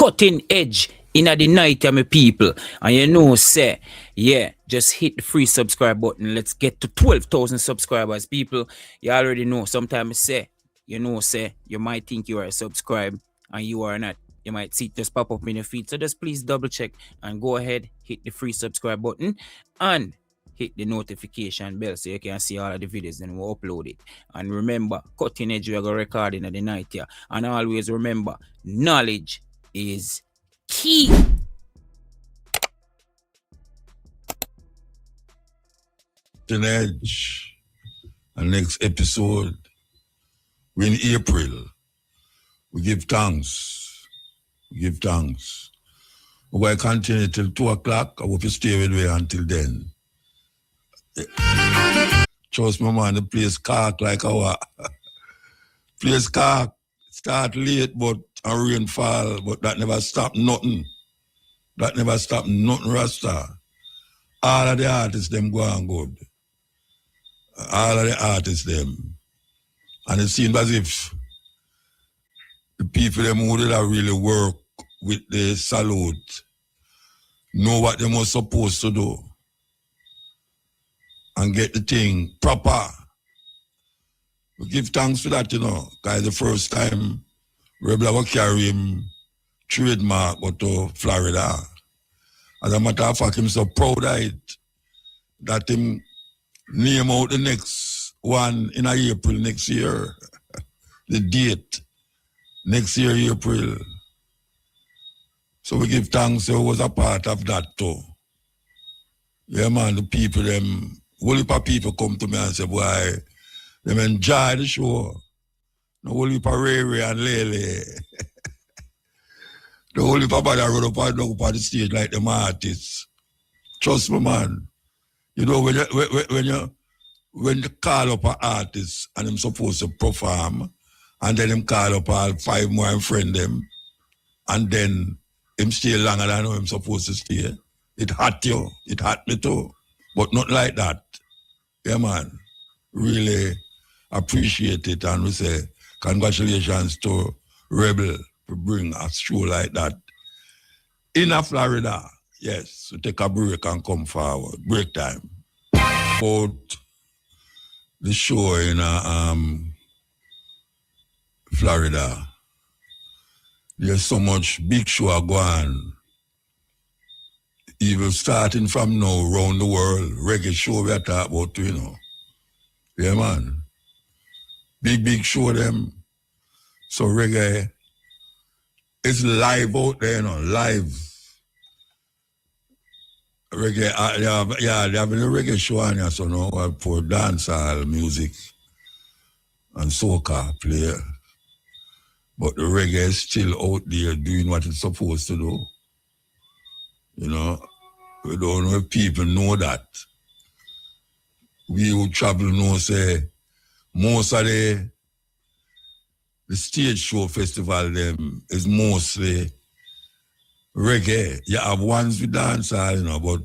cutting edge in the night, my people. And you know, say, yeah, just hit the free subscribe button. Let's get to 12,000 subscribers, people. You already know. Sometimes say, you know, say, you might think you are subscribed and you are not. You might see it just pop up in your feed. So just please double check and go ahead, hit the free subscribe button and hit the notification bell so you can see all of the videos and we'll upload it. And remember, cutting edge we are going to record in the night here. And always remember, knowledge is key. Cutting edge. And next episode, we're in April. We give thanks. We're going to continue till 2 o'clock. I hope you stay with me until then. Trust me, man, the place cark like our place cark. Start late, but a rainfall, but that never stop nothing. That never stop nothing, Rasta. All of the artists, them go on good. All of the artists, them. And it seems as if the people them who did really work with the salute know what they were supposed to do and get the thing proper. We give thanks for that, you know, because the first time Rebel will carry him trademark go to Florida. As a matter of fact, I'm so proud of it that him name out the next one in April next year. The date. Next year, April. So we give thanks to who was a part of that too. Yeah, man, the people, them, whole heap of people come to me and say, boy, them enjoy the show. The whole heap of Ray and Lele. The whole heap of body run up and down on the stage like them artists. Trust me, man. You know, when you call up an artist and them supposed to perform, and then him call up all 5 more and friend them, and then him stay longer than him supposed to stay. It hurt you. It hurt me too. But not like that. Yeah, man. Really appreciate it. And we say, congratulations to Rebel for bring a show like that. In Florida, yes. So take a break and come forward. Break time. About the show in Florida. There's so much big show going on. Even starting from now, around the world, reggae show we are talking about, you know. Yeah, man. Big show them. So reggae is live out there, you know, live. Reggae, they have a reggae show on here, so now for dancehall music and soca play. But the reggae is still out there doing what it's supposed to do. You know, we don't know if people know that. We who travel know, say, most of the stage show festival them is mostly reggae. You have ones with dancehall, you know, but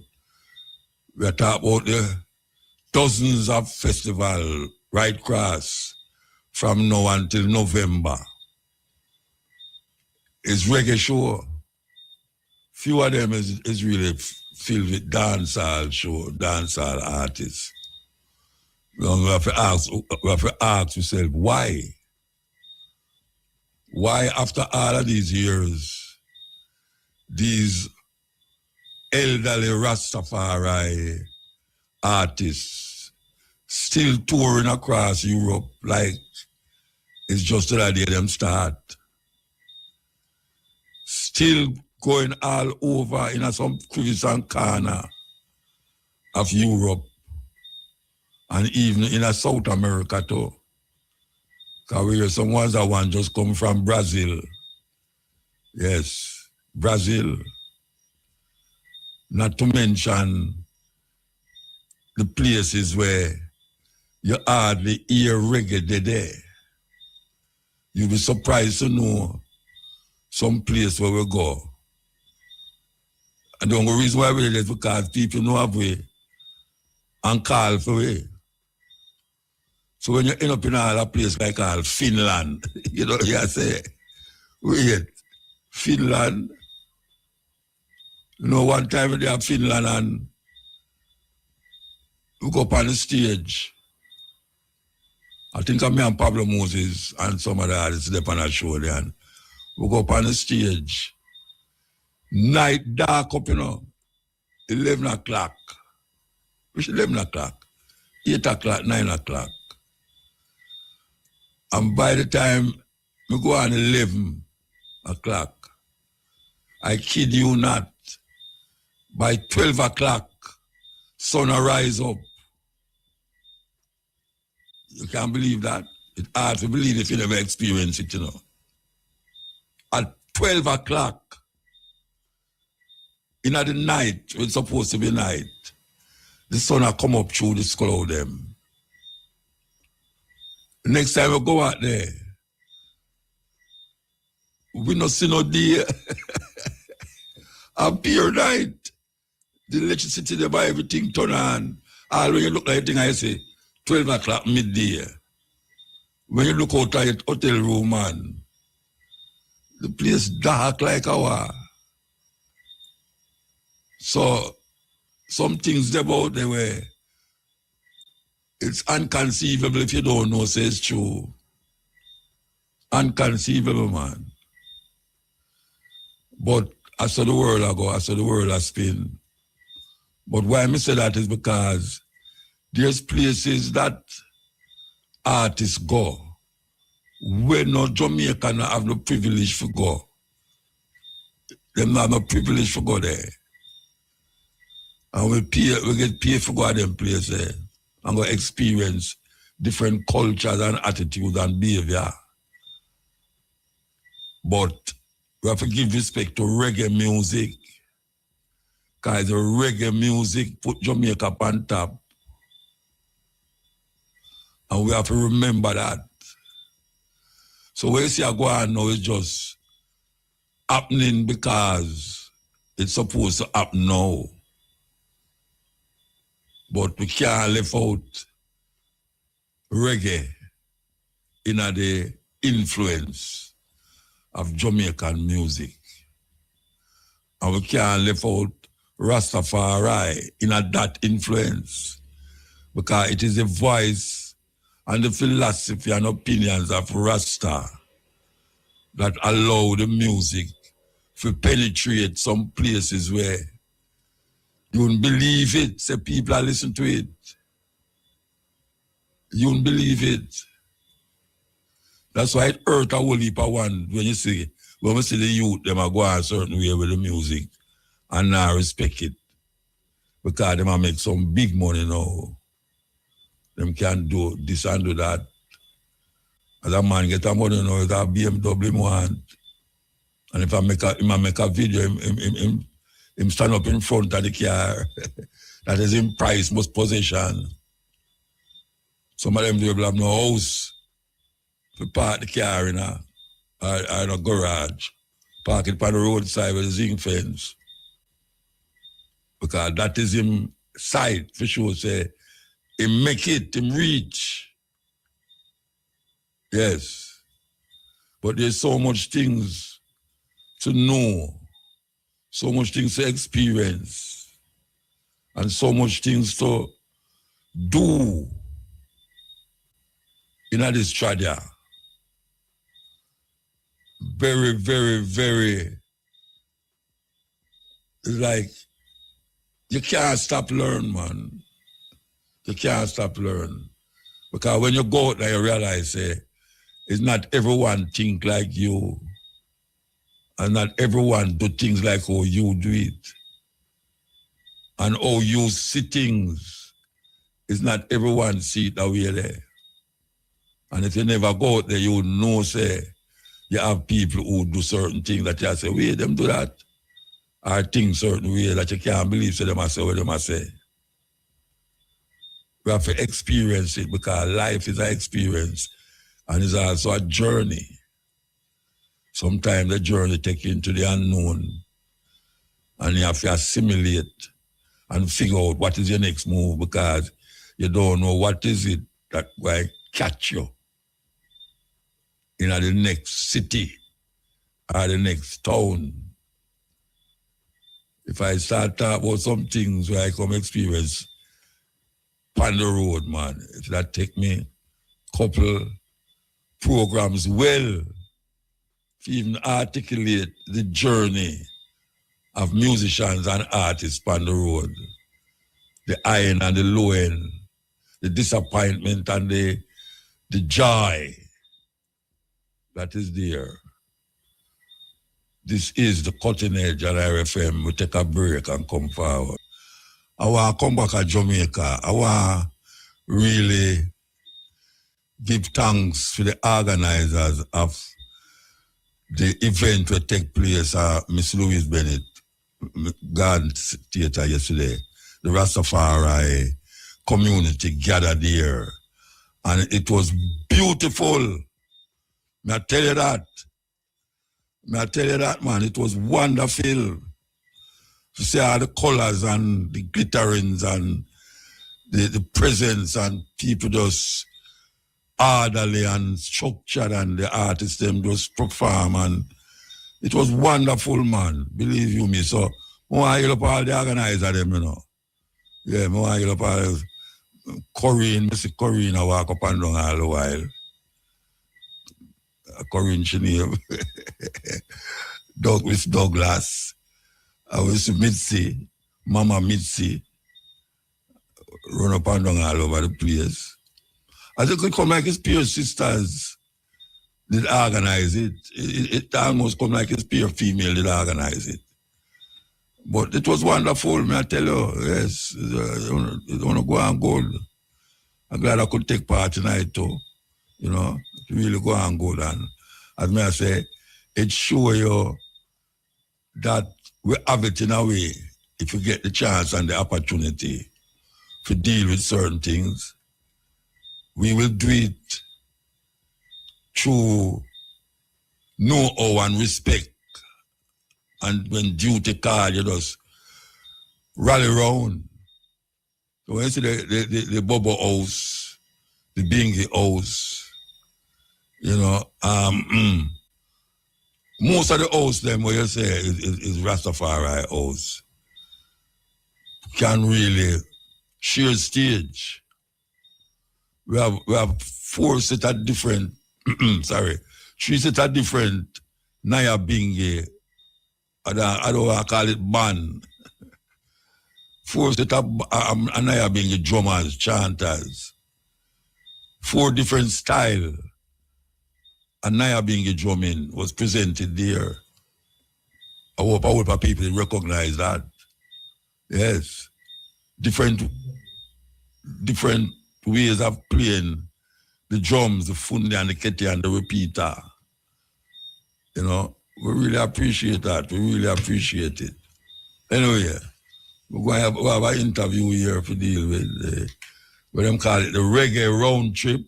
we're talking about the dozens of festivals right across from now until November. It's reggae show. Few of them is really filled with dancehall show, dancehall artists. We have to ask ourselves, why? Why after all of these years, these elderly Rastafari artists still touring across Europe like it's just the day them start? Still going all over in some crevice and corner of Europe and even in South America too. Because we hear some ones that one just come from Brazil. Yes, Brazil. Not to mention the places where you hardly hear reggae there. You'll be surprised to know some place where we go. And the only reason why we do it is because people know have way and call for way. So when you end up in a place like Finland, you know, you say, wait, Finland. You know, one time they have Finland and we go up on the stage. I think I'm me and Pablo Moses and some of the artists there on a show there. And we go up on the stage. Night dark up, 11 o'clock. Which 11 o'clock? 8 o'clock, 9 o'clock. And by the time we go on 11 o'clock, I kid you not, by 12 o'clock, sun will rise up. You can't believe that. It's hard to believe if you never experience it, At 12 o'clock, in the night, when it's supposed to be night, the sun will come up through this cloud them. Next time we go out there, we not see no day. A pure night. The electricity there by everything turn on. All when you look like thing I say, 12 o'clock midday. When you look out at hotel room, man, the place dark like a war. So some things about the way it's unconceivable if you don't know, say it's true. Unconceivable, man. But as to the world I go, as to the world I spin. But why I say that is because there's places that artists go where no Jamaican have no privilege to go. Them have no privilege to go there. And we get paid for go to them places and go experience different cultures and attitudes and behavior. But we have to give respect to reggae music. Because the reggae music put Jamaica on top. And we have to remember that. So when you see I go on now, it's just happening because it's supposed to happen now. But we can't leave out reggae in the influence of Jamaican music. And we can't leave out Rastafari in that influence because it is the voice and the philosophy and opinions of Rasta that allow the music to penetrate some places where you wouldn't believe it. Say people are listening to it. You wouldn't believe it. That's why it hurt a whole heap of one when we see the youth, them are going a certain way with the music and now respect it. Because them are make some big money now. Them can do this and do that. As a man get a money now, it's a BMW want. And if I make a video, him stand up in front of the car. That is in price, most possession. Some of them will have no house to park the car in or in a garage. Park it by the roadside with a zinc fence. Because that is him sight, for sure, say, him make it, him reach. Yes. But there's so much things to know, so much things to experience, and so much things to do in this tradia. Very, very, very, like, you can't stop learning, man. You can't stop learning. Because when you go out there, you realize, it's not everyone think like you. And not everyone do things like how you do it. And how you see things, it's not everyone see it that way there. And if you never go out there, you know, say, you have people who do certain things that you say, wait, them do that. Or think certain way that you can't believe, so them say what them say. We have to experience it because life is an experience and it's also a journey. Sometimes the journey takes you into the unknown and you have to assimilate and figure out what is your next move because you don't know what is it that will catch you in the next city or the next town. If I start talking about some things where I come experience on the road, man, if that take me couple programs well to even articulate the journey of musicians and artists on the road, the high end and the low end, the disappointment and the joy that is there. This is the cutting edge at RFM. We take a break and come forward. I want to come back to Jamaica. I want really give thanks to the organizers of the event that take place at Miss Louise Bennett Garden Theatre yesterday. The Rastafari community gathered there. And it was beautiful. May I tell you that? May I tell you that, man? It was wonderful to see all the colors and the glitterings and the presence and people just orderly and structured and the artists them just perform and it was wonderful, man. Believe you me. So, I want to help all the organizers them, you know. Yeah, I want to help all Corinne, Mr. Corinne, I walk up and down all the while. Corinne, she name. Miss Douglas. I was Mitzi, Mama Mitzi. Run up and down all over the place. I think it come like his peer sisters did organize it. It almost come like his peer female did organize it. But it was wonderful, may I tell you. Yes, it want to go on good. I'm glad I could take part tonight too. You know, to really go on good. And as may I say, it show you that we have it in a way, if you get the chance and the opportunity to deal with certain things, we will do it through know-how and respect. And when duty call, you just rally around. So when you see the Bobo house, the Bingy house, you know, most of the house them where you say is Rastafari house can really share stage. We have 4 set of different three set of different Naya Bingy. I don't want to call it band. 4 set of Naya Bingy drummers, chanters. 4 different style. And Naya Bingy drumming was presented there. I hope people recognize that. Yes. Different ways of playing the drums, the fundi and the keti and the repeater. You know, we really appreciate that. We really appreciate it. Anyway, we're going to have an interview here to deal with what them call it, the Reggae round trip.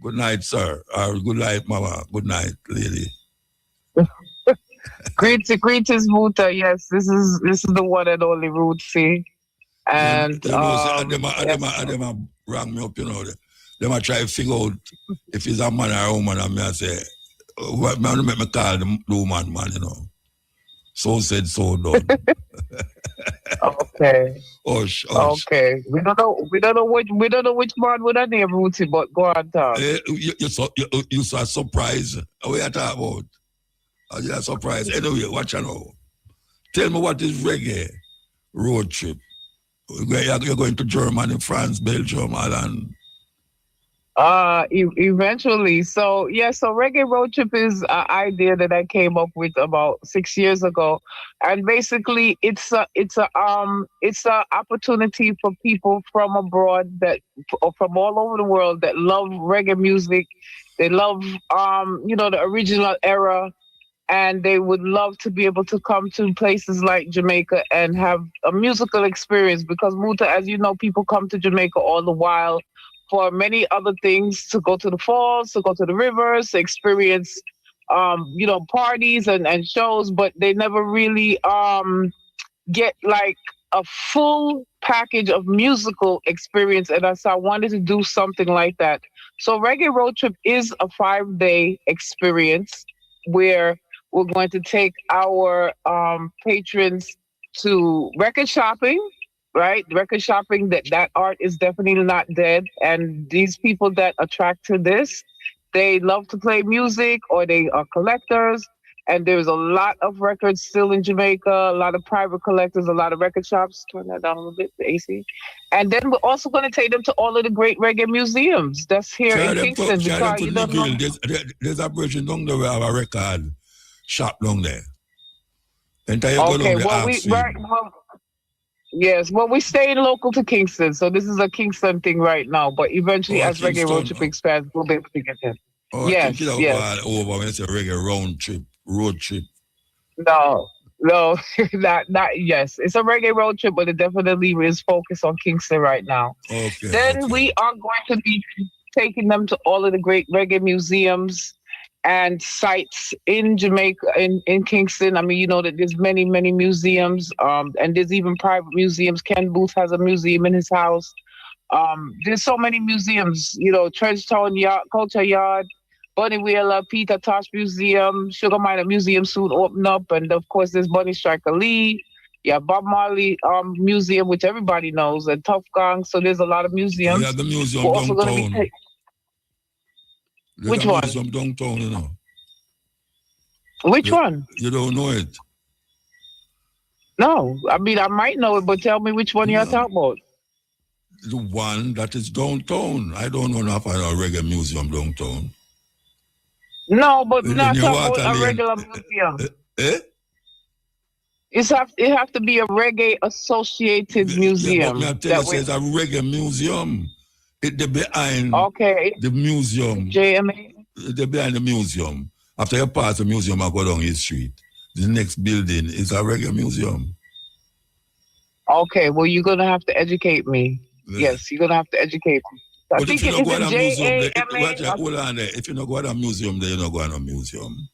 Good night, sir. Or good night, mama. Good night, lady. Greetings, Muta. Yes, this is the one and only Rootsy. And them rang me up, you know. Them I try to figure out if he's a man or a woman, and I say, what man make me call the woman, man, you know. So said, so done. Okay. Hush. Okay. We don't know which man would have named Rootsy, but go on, Tom. You saw a surprise. What you talking about? You're surprised. Anyway, watch out now. Tell me what is Reggae road trip? You're going to Germany, France, Belgium, Ireland. Eventually. So Reggae Road Trip is an idea that I came up with about 6 years ago, and basically it's a opportunity for people from abroad or from all over the world that love reggae music. They love the original era, and they would love to be able to come to places like Jamaica and have a musical experience, because Muta, as you know, people come to Jamaica all the while for many other things, to go to the falls, to go to the rivers, to experience, parties and shows, but they never really get like a full package of musical experience. And so I wanted to do something like that. So Reggae Road Trip is a 5-day experience where We're going to take our patrons to record shopping, right? Record shopping, that art is definitely not dead. And these people that attract to this, they love to play music or they are collectors. And there's a lot of records still in Jamaica, a lot of private collectors, a lot of record shops. Turn that down a little bit, the AC. And then we're also going to take them to all of the great reggae museums that's here in Kingston. Because you don't know. There's a person down there where have a record shop down there. Okay, yes, well, we're staying local to Kingston, so this is a Kingston thing right now. But eventually, as Reggae Road Trip expands, we'll be able to get there. Oh, yes, I think yes. Over when it's a reggae road trip. No, not yes. It's a reggae road trip, but it definitely is focused on Kingston right now. Okay. Then we are going to be taking them to all of the great reggae museums and sites in Jamaica, in Kingston. I mean, you know that there's many museums, and there's even private museums. Ken Booth has a museum in his house. There's so many museums, you know, Trenchtown Culture Yard, Bunny Wheeler, Peter Tosh Museum, Sugar Miner Museum soon open up, and of course there's Bunny Striker Lee, Bob Marley Museum, which everybody knows, and Tough Gang. So there's a lot of museums. Yeah, the museum downtown. Which one? Museum downtown, you know. Which one? You don't know it? No, I mean I might know it, but tell me which one you're talking about. The one that is downtown. I don't know enough about a reggae museum downtown. No, but not talking about a regular museum. It have to be a reggae associated museum. Yeah, but me tell you, it's a reggae museum. It's behind the museum. JMA? They're behind the museum. After you pass the museum, I go down his street. The next building is a reggae museum. Okay, well, you're going to have to educate me. Yeah. Yes, you're going to have to educate me. But if you don't go to a museum, hold on there. If you don't go to a museum, then you don't go to a museum.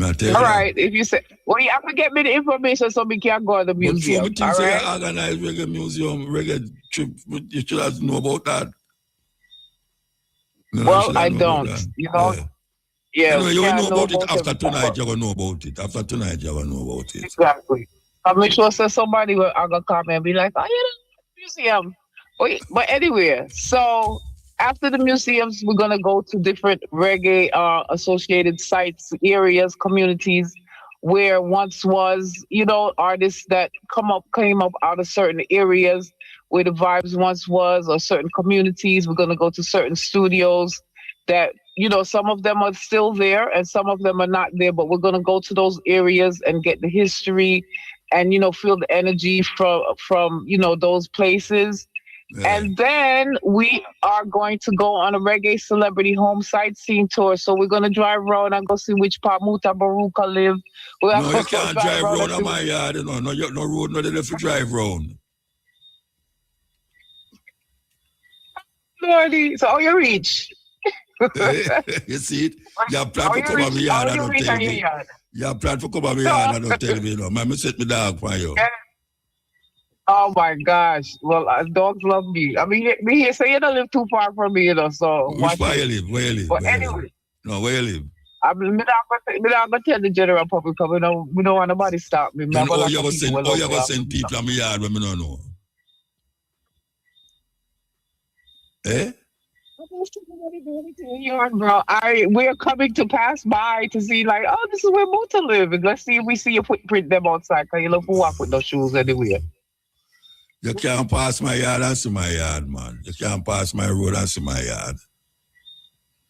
All right, if you say, well, you have to get me the information so we can go to the museum. But you say you organize reggae museum, reggae trip, you should have know about that. No, well, I don't. You know? Yeah. Anyway, you will know about it after tonight. You're going to know about it. After tonight, you're going to know about it. Exactly. I'm sure somebody will come and be like, oh, you know, museum. But anyway, so after the museums, we're going to go to different reggae associated sites, areas, communities where once was, you know, artists that came up out of certain areas where the vibes once was, or certain communities. We're going to go to certain studios that, you know, some of them are still there and some of them are not there, but we're going to go to those areas and get the history and, you know, feel the energy from you know, those places. Yeah. And then we are going to go on a reggae celebrity home sightseeing tour. So we're going to drive around and go see which part MATABARUKA live. No, you can't drive around on my yard. You know, no road, no there to drive around. Lordy, so you reach. You see it? You have planned to come on my yard and don't tell me. You have planned to come on my yard and don't tell me, you know. Man, set me dog for you. Oh my gosh. Well, dogs love me. I mean, me here say you don't live too far from me, you know, so. Which part you live? Where you live? But anyway. No, where you live? I'm not going to tell the general public because we don't want nobody to stop me. Then how you going to send people on my yard when we don't know? Eh? Bro, we're coming to pass by to see, like, oh, this is where Muta live. And let's see if we see your footprint them outside. Because you love to walk with no shoes anywhere. You can't pass my yard and see my yard, man. You can't pass my road and see my yard.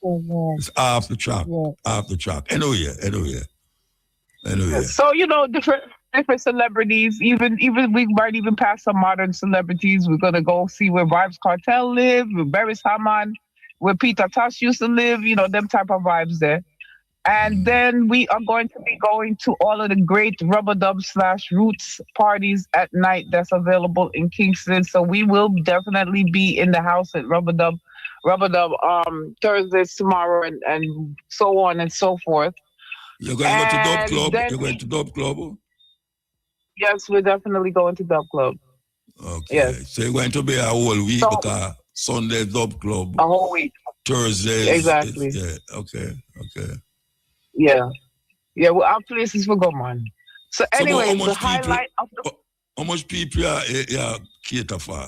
It's off the track. Yeah. Off the track. Anyway. So, you know, different celebrities, even we might even pass some modern celebrities. We're gonna go see where Vibes Cartel live, where Barris Hammond, where Peter Tosh used to live, you know, them type of vibes there. And then we are going to be going to all of the great rubber dub / roots parties at night that's available in Kingston. So we will definitely be in the house at rubber dub Thursdays tomorrow and so on and so forth. You're going to go to Dub Club? You're going to Dub Club? Yes, we're definitely going to Dub Club. Okay. Yes. So you're going to be a whole week because Sunday Dub Club. A whole week. Thursday. Exactly. Yeah. Okay. Yeah. Yeah, well, our places for go, man. So So anyway, the highlight of the how much people you cater for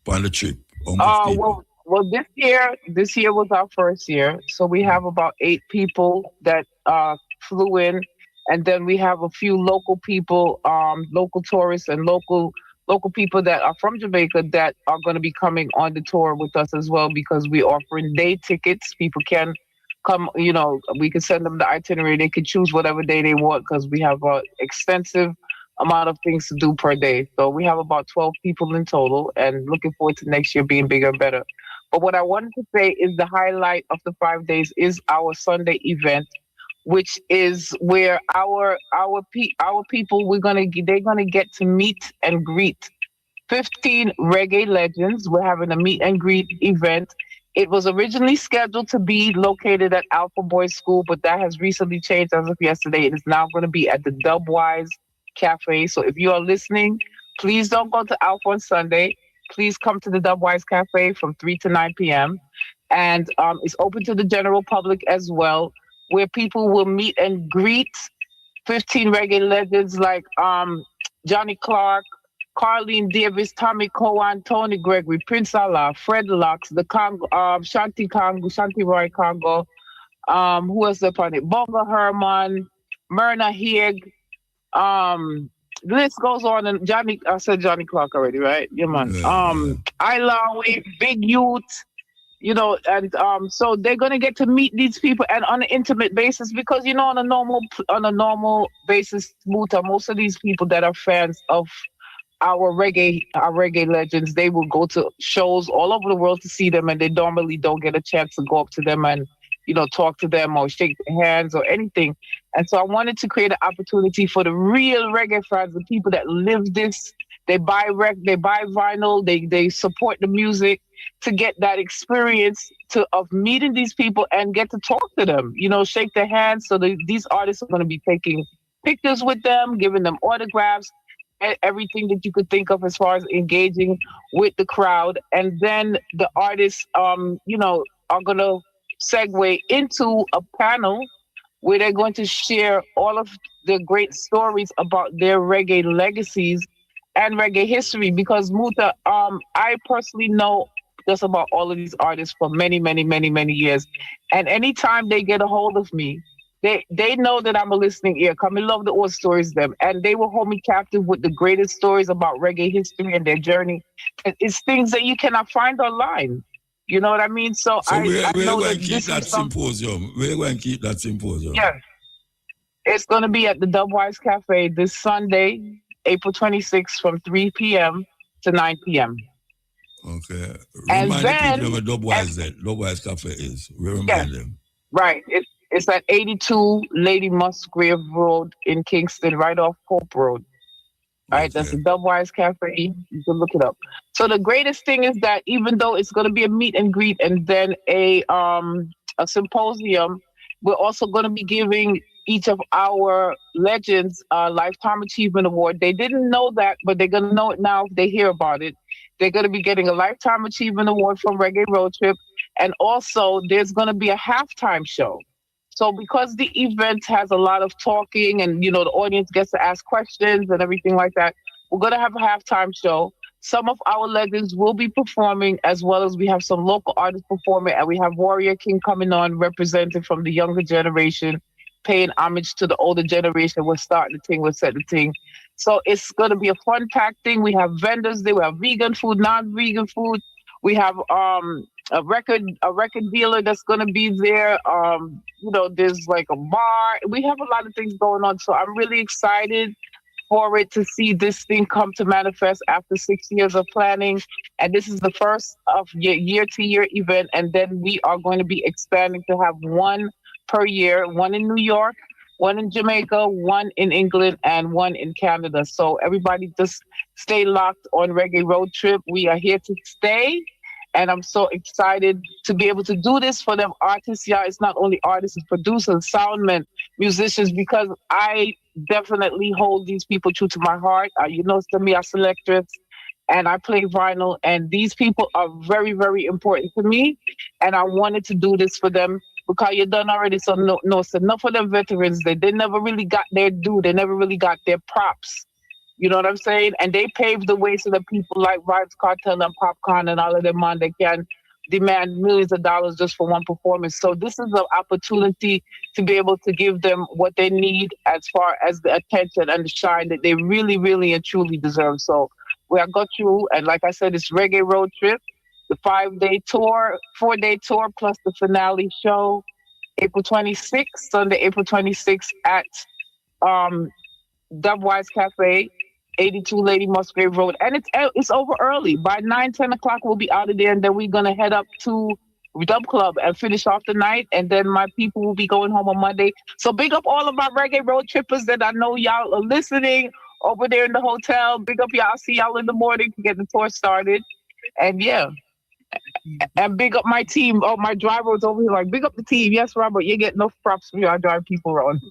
on the trip? How much people? well, this year was our first year, so we have about 8 people that flew in, and then we have a few local people, local tourists and local people that are from Jamaica that are going to be coming on the tour with us as well because we're offering day tickets. People can come, we can send them the itinerary. They can choose whatever day they want because we have an extensive amount of things to do per day. So we have about 12 people in total and looking forward to next year being bigger and better. But what I wanted to say is the highlight of the 5 days is our Sunday event, which is where our people they're gonna get to meet and greet 15 reggae legends. We're having a meet and greet event. It was originally scheduled to be located at Alpha Boys School, but that has recently changed as of yesterday. It is now going to be at the Dubwise Cafe. So if you are listening, please don't go to Alpha on Sunday. Please come to the Dubwise Cafe from 3 to 9 p.m. And it's open to the general public as well, where people will meet and greet 15 reggae legends like Johnny Clark, Carlene Davis, Tommy Cowan, Tony Gregory, Prince Allah, Fred Lux, the Congo, Shanti Roy Congo, who else upon it? Bongo Herman, Myrna Hig, the list goes on. And I said Johnny Clark already, right? Yeah, man. Ilawi, Big Youth, and so they're gonna get to meet these people and on an intimate basis because on a normal basis, Muta, most of these people that are fans of our reggae legends, they will go to shows all over the world to see them, and they normally don't get a chance to go up to them and talk to them or shake their hands or anything. And so I wanted to create an opportunity for the real reggae fans, the people that live this. They buy vinyl, they support the music, to get that experience of meeting these people and get to talk to them, shake their hands. So these artists are going to be taking pictures with them, giving them autographs, everything that you could think of as far as engaging with the crowd. And then the artists, are going to segue into a panel where they're going to share all of the great stories about their reggae legacies and reggae history. Because Muta, I personally know just about all of these artists for many, many, many, many years. And anytime they get a hold of me, they know that I'm a listening ear. Come and love the old stories them. And they will hold me captive with the greatest stories about reggae history and their journey. It's things that you cannot find online. You know what I mean? So I know that this is symposium. We're going to keep that symposium. Yeah. It's going to be at the Dubwise Cafe this Sunday, April 26th from 3 p.m. to 9 p.m. Okay. And Remind then, the people where Dubwise Cafe is. We remind them. Right. It's at 82 Lady Musgrave Road in Kingston, right off Pope Road. All right, that's the Dubwise Cafe. You can look it up. So the greatest thing is that even though it's going to be a meet and greet and then a symposium, we're also going to be giving each of our legends a Lifetime Achievement Award. They didn't know that, but they're going to know it now if they hear about it. They're going to be getting a Lifetime Achievement Award from Reggae Road Trip. And also, there's going to be a halftime show. So because the event has a lot of talking and, the audience gets to ask questions and everything like that, we're going to have a halftime show. Some of our legends will be performing, as well as we have some local artists performing, and we have Warrior King coming on, representing from the younger generation, paying homage to the older generation. We're starting the thing, we're setting the thing. So it's going to be a fun-packed thing. We have vendors there. We have vegan food, non-vegan food. We have a record dealer that's going to be there. There's like a bar. We have a lot of things going on. So I'm really excited for it to see this thing come to manifest after 6 years of planning. And this is the first of year-to-year event. And then we are going to be expanding to have one per year, one in New York, one in Jamaica, one in England, and one in Canada. So everybody just stay locked on Reggae Road Trip. We are here to stay. And I'm so excited to be able to do this for them artists. Yeah, it's not only artists, it's producers, soundmen, musicians, because I definitely hold these people true to my heart. To me, I selectress and I play vinyl. And these people are very, very important to me. And I wanted to do this for them because you're done already. So no, so enough of them veterans, they never really got their due. They never really got their props. You know what I'm saying? And they paved the way so that people like Vibes Cartel and Popcorn and all of them on, they can demand millions of dollars just for one performance. So this is an opportunity to be able to give them what they need as far as the attention and the shine that they really, really and truly deserve. So we have got you, and like I said, it's Reggae Road Trip, the 5-day tour, 4-day tour plus the finale show, April 26th, Sunday, April 26th at um Dubwise Cafe, 82 Lady Musgrave Road. And it's over early. By 9, 10 o'clock, we'll be out of there. And then we're going to head up to Dub Club and finish off the night. And then my people will be going home on Monday. So big up all of my Reggae Road Trippers that I know y'all are listening over there in the hotel. Big up y'all. See y'all in the morning to get the tour started. And yeah. And big up my team. Oh, my driver was over here like, big up the team. Yes, Robert, you get enough props for y'all drive people around.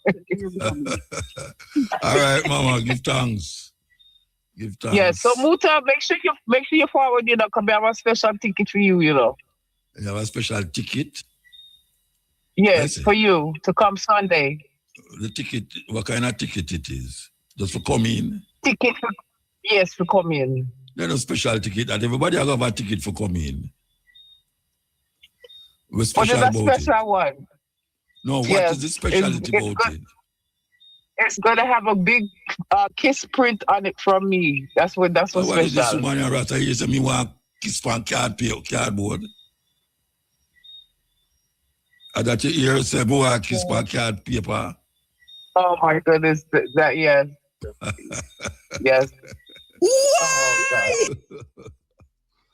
All right, Mama, give thanks. Give thanks. Yeah, so Muta, make sure you forward, because we have a special ticket for you, You have a special ticket? Yes, for you to come Sunday. The ticket, what kind of ticket it is? Just for coming? Yes, for coming. There's no special ticket, and everybody have a ticket for coming. What's special about it? Special one. No, what is the specialty about it? It's gonna have a big kiss print on it from me. That's what's special. What is this woman and Rasta? You say me want kiss on cardboard. And that you hear say me want kiss on card paper. Oh my goodness, that yes. Yes. Oh, God.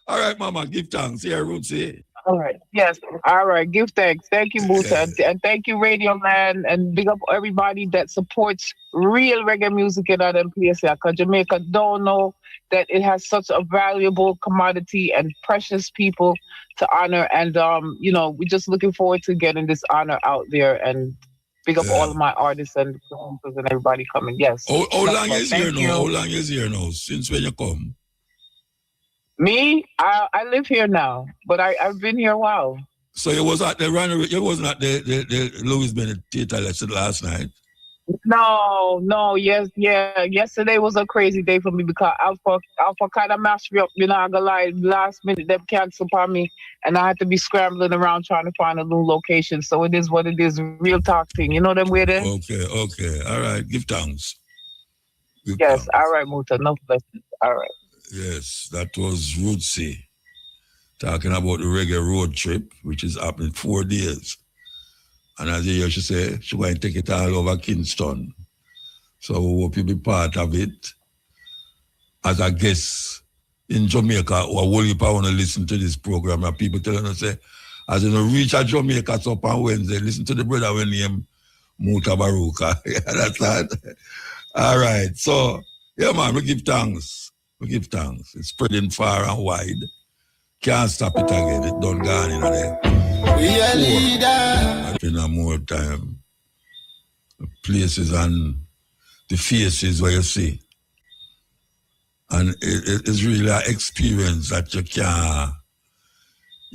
All right, Mama, give thanks. Here, Rootsy. All right. Yes. All right. Give thanks. Thank you, Musa. And thank you, Radio Land. And big up everybody that supports real reggae music in our MPSA. Because Jamaica don't know that it has such a valuable commodity and precious people to honor. And, we're just looking forward to getting this honor out there. And big up all of my artists and performers and everybody coming. Yes. How long is here now? How long is here now? Since when you come? Me, I live here now, but I've been here a while. So you was at you wasn't at the Louis Bennett Theatre last night? No, yesterday was a crazy day for me because Alpha kind of mashed me up, I'm gonna lie, last minute they canceled upon me and I had to be scrambling around trying to find a new location. So it is what it is, real talk thing. You know them with it? Okay. All right, give thanks. Yes, all right, Muta, no blessings. All right. Yes, that was Rootsy talking about the Reggae Road Trip, which is happening 4 days. And as you hear she say, she's going to take it all over Kingston. So we hope you be part of it. As a guest in Jamaica, or will you want to listen to this program? And people telling us, say, as you reach at Jamaica so up on Wednesday, listen to the brother when named MATABARUKA. Yeah, that's that. All right. So, yeah, man, we give thanks. We give thanks. It's spreading far and wide. Can't stop it again. It done gone in there. We are leader. In more time. The places and the faces where you see. And it's really an experience that you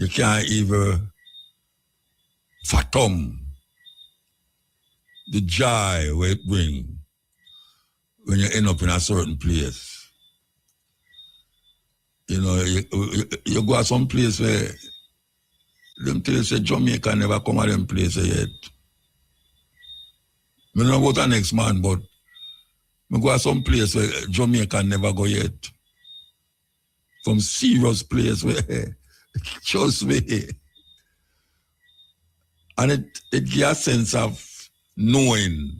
can't even fathom the joy where it brings when you end up in a certain place. You go to some place where them tell you say Jamaica never come to them places yet. I don't know about the next man, but I go to some place where Jamaica never go yet. Some serious place where, trust me. And it gives a sense of knowing,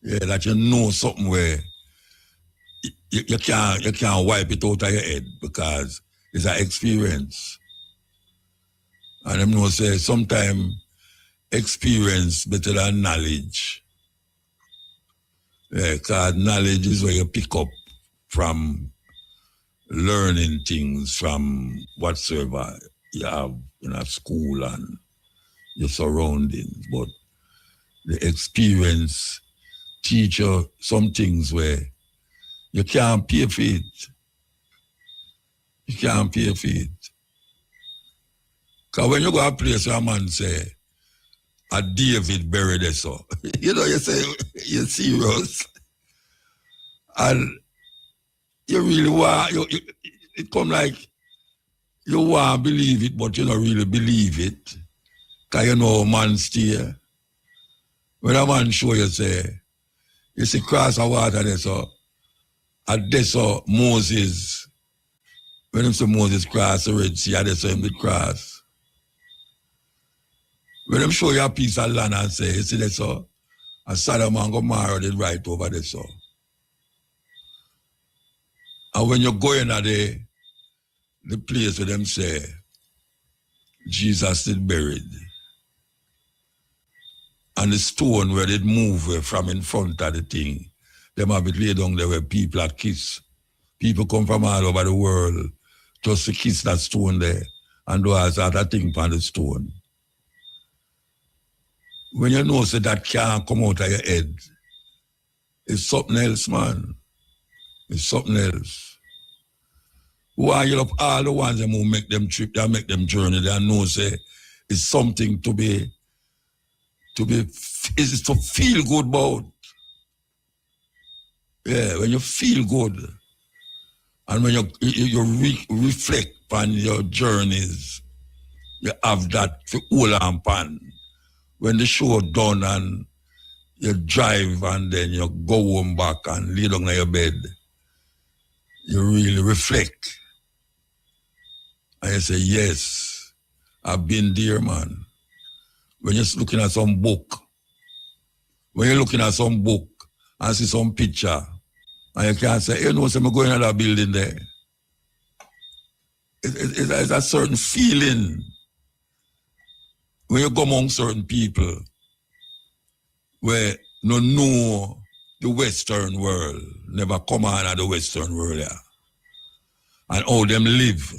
that you know something where you can't wipe it out of your head because it's an experience. And I'm going to say sometimes experience better than knowledge. Yeah, because knowledge is where you pick up from learning things from whatsoever you have in a school and your surroundings. But the experience teach you some things where you can't pay for it. You can't pay for it. Because when you go to a place where a man say, a David buried there, so, you know, you say, you're serious. And you really want, it come like, you want to believe it, but you don't really believe it. Because you know, man stay. When a man show you, say, you see cross of water there, so, at this, so, Moses, when him say Moses cross the Red Sea, at this, so him did cross. When them show you a piece of land and say, you see that, so, and Sodom and Gomorrah did right over there, so. And when you go in at the place where them say, Jesus did buried, and the stone where it move from in front of the thing, them have it laid down there where people are kiss. People come from all over the world just to kiss that stone there and do as other thing on the stone. When you know say that can't come out of your head, it's something else, man. It's something else. Why you up all the ones that will make them trip, that make them journey, they know say it's something to feel good about. Yeah, when you feel good and when you reflect on your journeys, you have that to hold on pan. When the show done and you drive and then you go home back and lay down on your bed, you really reflect. And you say, yes, I've been there, man. When you're looking at some book, and see some picture, and you can't say, you know, so I'm going to that building there. It's a certain feeling when you go among certain people where no know the Western world, never come on at the Western world, yeah. And how them live.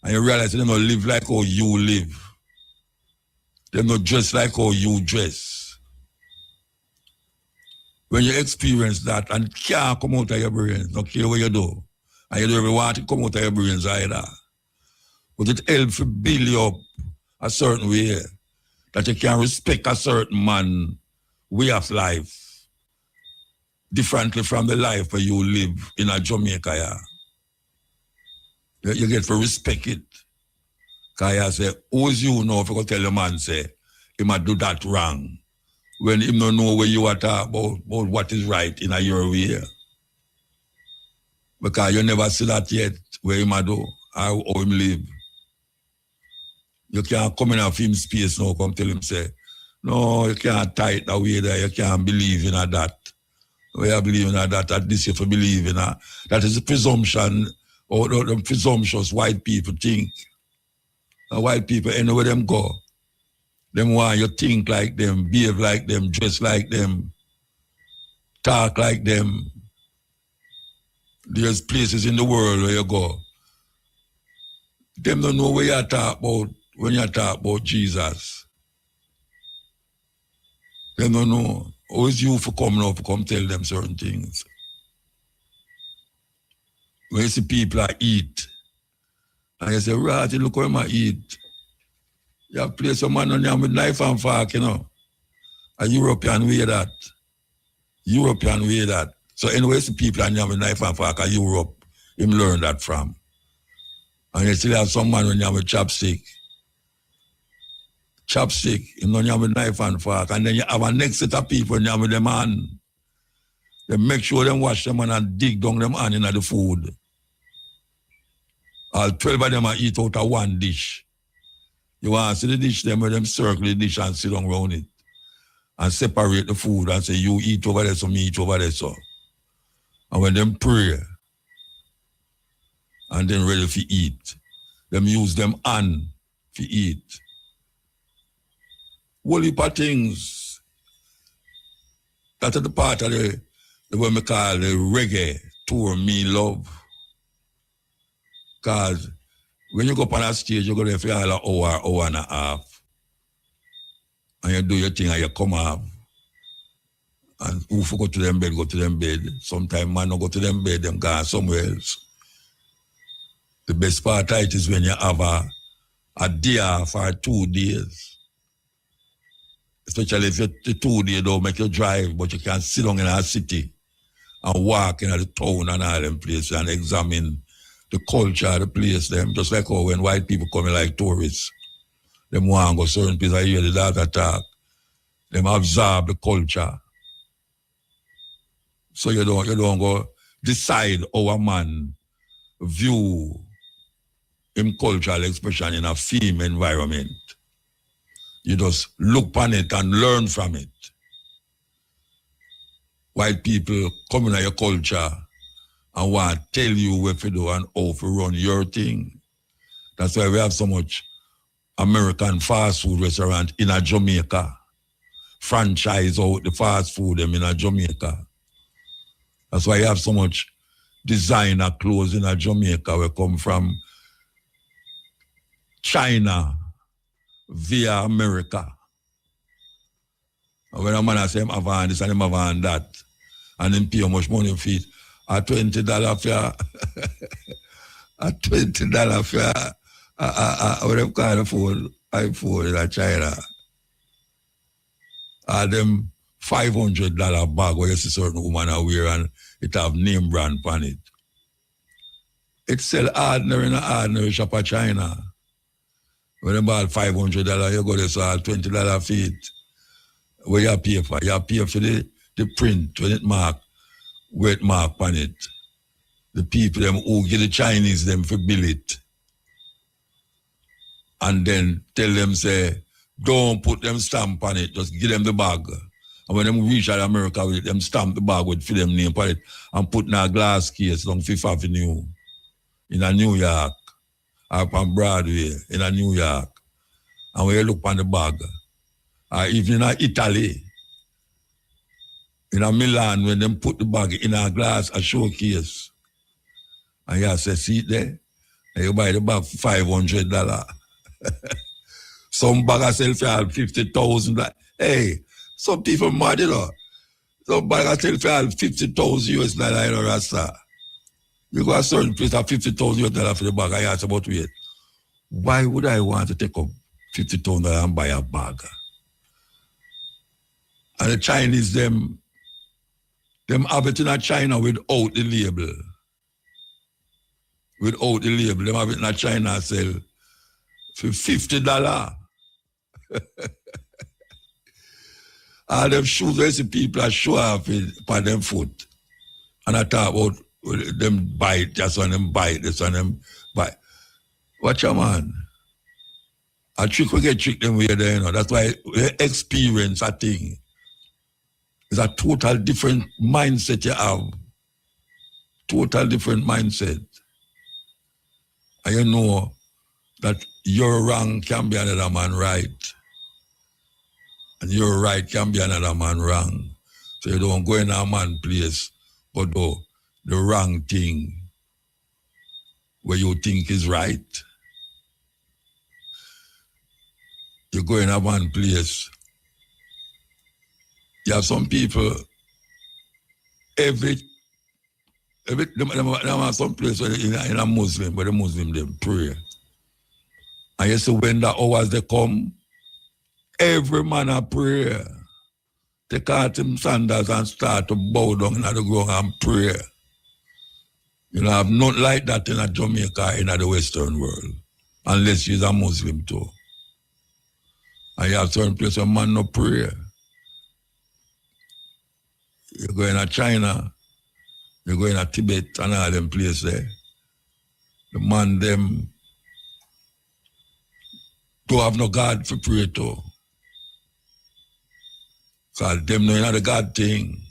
And you realize they don't live like how you live. They don't dress like how you dress. When you experience that and can't come out of your brains, don't care what you do, and you don't even want to come out of your brains either. But it helps to build you up a certain way that you can respect a certain man way of life differently from the life where you live in a Jamaica. Yeah. You get to respect it. Because you say, who's you know if you go tell a man, say, he might do that wrong. When him don't know where you are talking about what is right in a your way. Because you never see that yet, where he might do, how him live. You can't come in a film space now, come tell him, say, no, you can't tie it that way there, you can't believe in that. We are believing in that this you have to believe in that. That is a presumption, or the presumptuous white people think. And white people, anywhere them go, them want you think like them, behave like them, dress like them, talk like them. There's places in the world where you go. Them don't know where you talk about when you talk about Jesus. Them don't know. How is you for come now to come tell them certain things? When you see people eat, and you say, right, look how I eat. You have place some man on there with knife and fork, you know. A European way that. European way that. So anyway, see people on there with knife and fork in Europe, him learn that from. And you still have some man on there with chopstick. Him on there with knife and fork. And then you have a next set of people on there with them hand. They make sure them wash them and dig down them hand in the food. All 12 of them are eat out of one dish. You want to see the dish, them where them circle the dish and sit down around it. And separate the food and say, you eat over there, so me eat over there, so. And when them pray, and then ready to eat, them use them hand to eat. Whole heap of things. That's the part of the what we call the reggae tour, me love. Because when you go up on a stage, you go there for an hour and a half. And you do your thing and you come off. And who go to them bed, go to them bed. Sometimes man don't go to them bed, them go somewhere else. The best part of it is when you have a day for 2 days. Especially if the 2 days don't make you drive, but you can sit down in a city and walk in the town and all them places and examine the culture of the place them. Just like how when white people come in like tourists, them want to go certain places, I hear the data talk, them absorb the culture. So you don't go decide how a man view him cultural expression in a film environment. You just look on it and learn from it. White people come in your culture and want to tell you what to do and how to run your thing. That's why we have so much American fast food restaurant in a Jamaica. Franchise out the fast food them in a Jamaica. That's why you have so much designer clothes in a Jamaica we come from China via America. And when a man say him have this and him have that, and him pay how much money for it, a $20 for a $20 for what them call the phone, iPhone in a China. Them $500 bag where you see certain woman are wear and it have name brand on it. It sell ordinary in a ordinary shop of China. When you buy $500, you go to sell $20 for it. Where you pay for? You pay for the print when it mark, where it mark on it. The people them who get the Chinese them for bill it. And then tell them say, don't put them stamp on it, just give them the bag. And when them reach out America with it, them stamp the bag with for them name on it and put in a glass case along Fifth Avenue in a New York, up on Broadway in a New York. And when you look on the bag, or even in Italy, in a Milan, when them put the bag in a glass, a showcase, and you say, see it there, and you buy the bag for $500. Some bag I sell for $50,000. Hey, some people mad, you know. Some bag I sell for $50,000 US, you know, Rasta. You go to a certain place at $50,000 US for the bag, I ask about wait. Why would I want to take up $50,000 and buy a bag? And the Chinese, them have it in a China without the label. Without the label, them have it in a China sell for $50. All them shoes, I see people are show off on them foot. And I talk about them bite, just on them bite, this on them bite. Watch your man. A trick we get tricked them way there, you know. That's why experience a thing. It's a total different mindset you have. Total different mindset. And you know that your wrong can be another man right. And your right can be another man wrong. So you don't go in a man place, but do the wrong thing where you think is right. You go in a man place. You have some people, them have some place where in a Muslim, where the Muslim them pray. And you see when the hours they come, every man a pray. Take out him sandals and start to bow down in the ground and pray. You know, have not like that in a Jamaica in the Western world. Unless you're a Muslim too. And you have certain places where man no pray. You go in a China, you go in a Tibet and all them places there. The man them don't have no God for pray to. Because them know the God thing.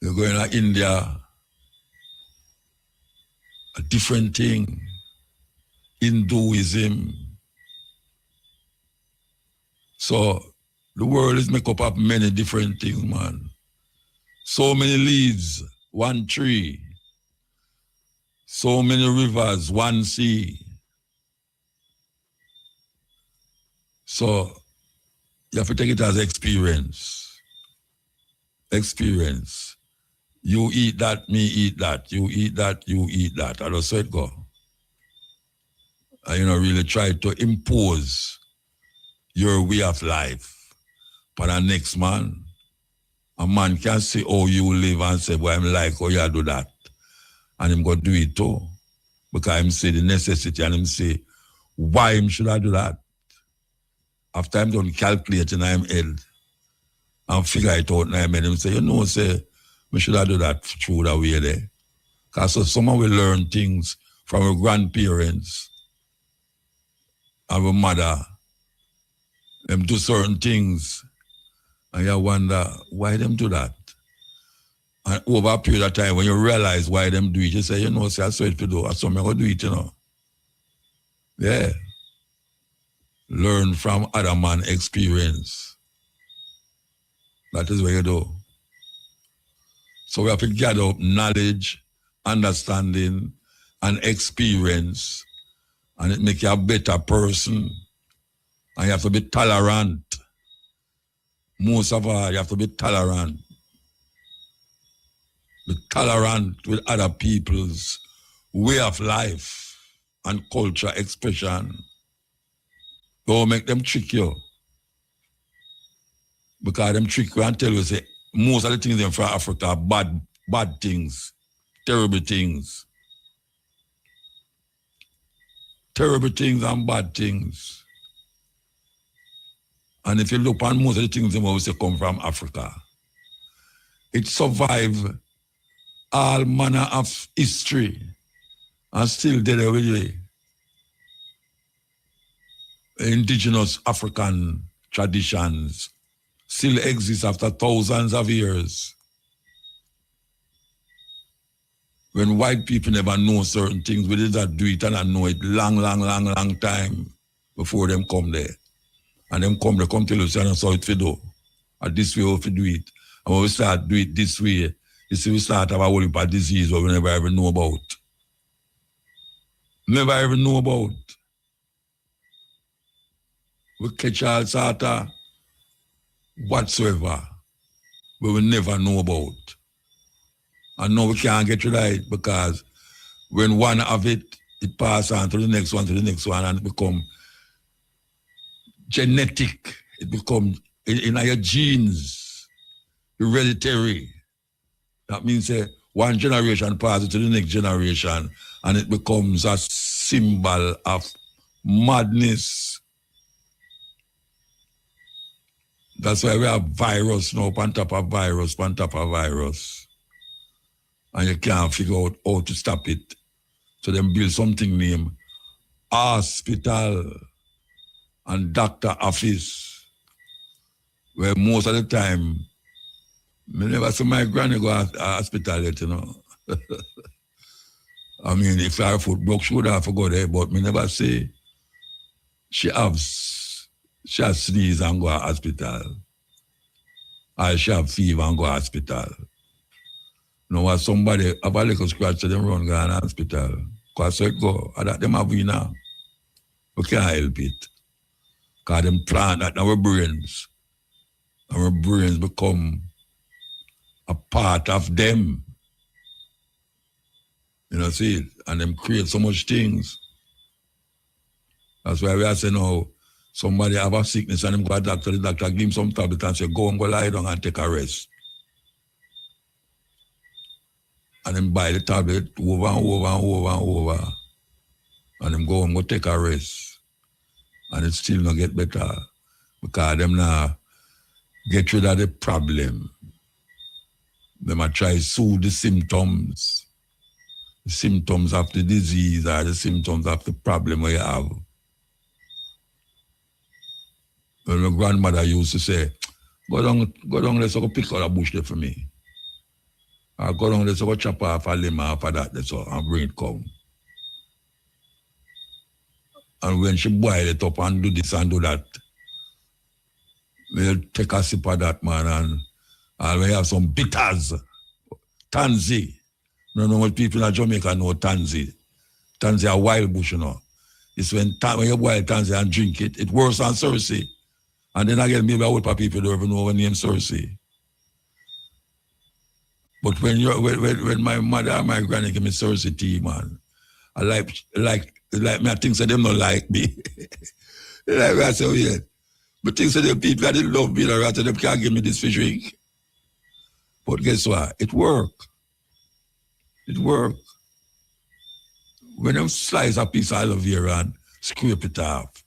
You go in India, a different thing. Hinduism. So the world is made up of many different things, man. So many leaves, one tree. So many rivers, one sea. So you have to take it as experience. Experience. You eat that, me eat that. You eat that, you eat that. I just saw it go. really try to impose your way of life for the next man. A man can see how you live and say, well, I'm like how you do that. And him go do it too. Because him say the necessity and him say, why him should I do that? After I'm done calculating in him head and figure it out in him head, him say, say, we should I do that through the way there. Because so someone will learn things from our grandparents, our mother, them do certain things, and you wonder why them do that. And over a period of time, when you realize why them do it, you say, say, I saw it to do, I saw me go do it, Yeah. Learn from other man's experience. That is what you do. So we have to gather up knowledge, understanding, and experience, and it make you a better person. And you have to be tolerant. Most of all, you have to be tolerant. Be tolerant with other people's way of life and culture expression. Don't make them trick you. Because them trick you and tell you, say, most of the things in from Africa are bad things, terrible things. Terrible things and bad things. And if you look on most of the things that say come from Africa, it survived all manner of history and still there with you. Indigenous African traditions still exist after thousands of years. When white people never know certain things, we did not do it and I know it long time before them come there. And them come tell us, and so it do. And this way we do it. And when we start do it this way, you see we start have a whole heap of disease that we never ever know about. Never ever know about. We catch all sort of whatsoever, but we never know about. And now we can't get rid of it because when one have it, it passes on to the next one, and it become genetic. It becomes in your genes, hereditary. That means one generation passes to the next generation and it becomes a symbol of madness. That's why we have virus now, on top of virus. And you can't figure out how to stop it. So them build something named hospital and doctor office, where most of the time, I never see my granny go to hospital yet, I mean, if her foot broke, she would have to go there, but I never see she has sneeze and go to hospital. Or she have fever and go to hospital. When somebody have a little scratch, so them run go to hospital. Because so it go, and that them have we now. We can't help it. Because them plant that in our brains. Our brains become a part of them. See it? And them create so much things. That's why we are saying now, somebody have a sickness and them go to the doctor give him some tablet and say, go and go lie down and take a rest. And then buy the tablet over and over. And them go and go take a rest. And it still not get better. Because them now get rid of the problem. Them a try soothe the symptoms. The symptoms of the disease or the symptoms of the problem we have. When my grandmother used to say, go down, let's go pick out a bush there for me. Or go down, let's go chop off a limb off of that, that's all, and bring it come. And when she boil it up and do this and do that, we'll take a sip of that, man, and we have some bitters, tansy. No know what people in Jamaica know tansy. Tansy a wild bush, It's when you boil tansy and drink it, it works on Cersei. And then again, maybe a whole people don't even know the name Cersei. But when my mother and my granny give me Cersei tea, man, I like It's like me, I think that them not like me. Like I say, yeah. But things that the people that didn't love me, that them can't give me this fish drink. But guess what? It worked. It worked. When them slice a piece of aloe vera and scrape it off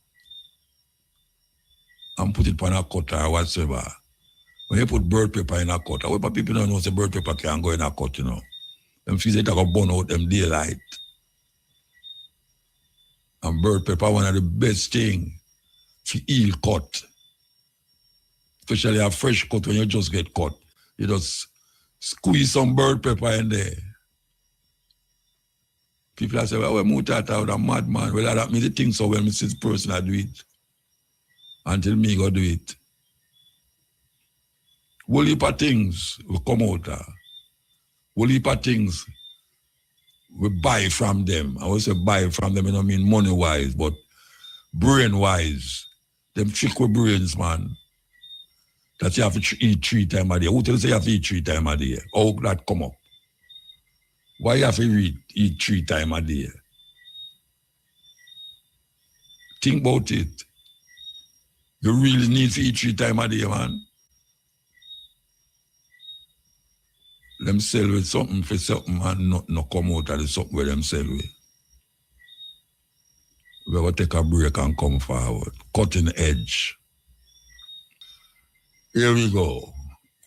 and put it on a cutter or whatsoever. When you put bird pepper in a cutter, what people don't know say bird pepper can go in a cut, you know. Them fish they go burn out them daylight. And bird pepper one of the best thing to heal cut. Especially a fresh cut when you just get cut. You just squeeze some bird pepper in there. People say, well, Mutata with a madman. Well, that means the thing so when me see the person I do it. Until me go do it. Whole heap of things will come out. Whole heap of things we buy from them. I always say buy from them, I don't mean money-wise, but brain-wise. Them trick with brains, man. That you have to eat 3 times a day. Who tells you have to eat 3 times a day? How that come up? Why you have to eat 3 times a day? Think about it. You really need to eat 3 times a day, man. Them sell with something for something and not come out of the something where them sell with. We're going to take a break and come forward. Cutting edge. Here we go.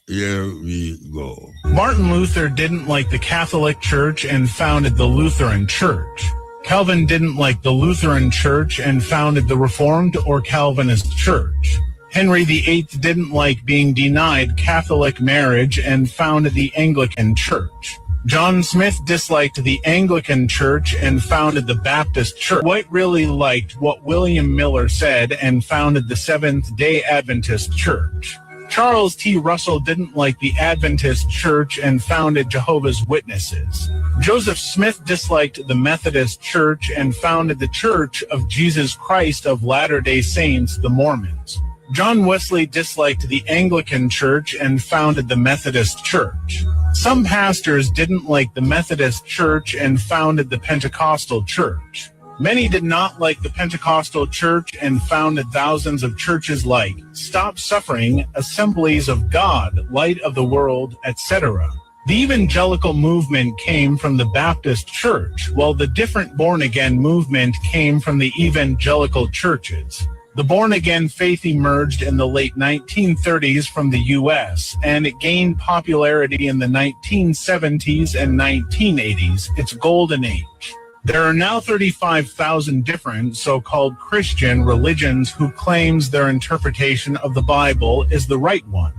Here we go. Martin Luther didn't like the Catholic Church and founded the Lutheran Church. Calvin didn't like the Lutheran Church and founded the Reformed or Calvinist Church. Henry VIII didn't like being denied Catholic marriage and founded the Anglican Church. John Smith disliked the Anglican Church and founded the Baptist Church. White really liked what William Miller said and founded the Seventh-day Adventist Church. Charles T. Russell didn't like the Adventist Church and founded Jehovah's Witnesses. Joseph Smith disliked the Methodist Church and founded the Church of Jesus Christ of Latter-day Saints, the Mormons. John Wesley disliked the Anglican Church and founded the Methodist Church. Some pastors didn't like the Methodist Church and founded the Pentecostal Church. Many did not like the Pentecostal Church and founded thousands of churches like Stop Suffering, Assemblies of God, Light of the World, etc. The evangelical movement came from the Baptist Church, while the different born-again movement came from the evangelical churches. The born-again faith emerged in the late 1930s from the U.S., and it gained popularity in the 1970s and 1980s, its golden age. There are now 35,000 different so-called Christian religions who claims their interpretation of the Bible is the right one.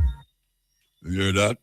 You hear that?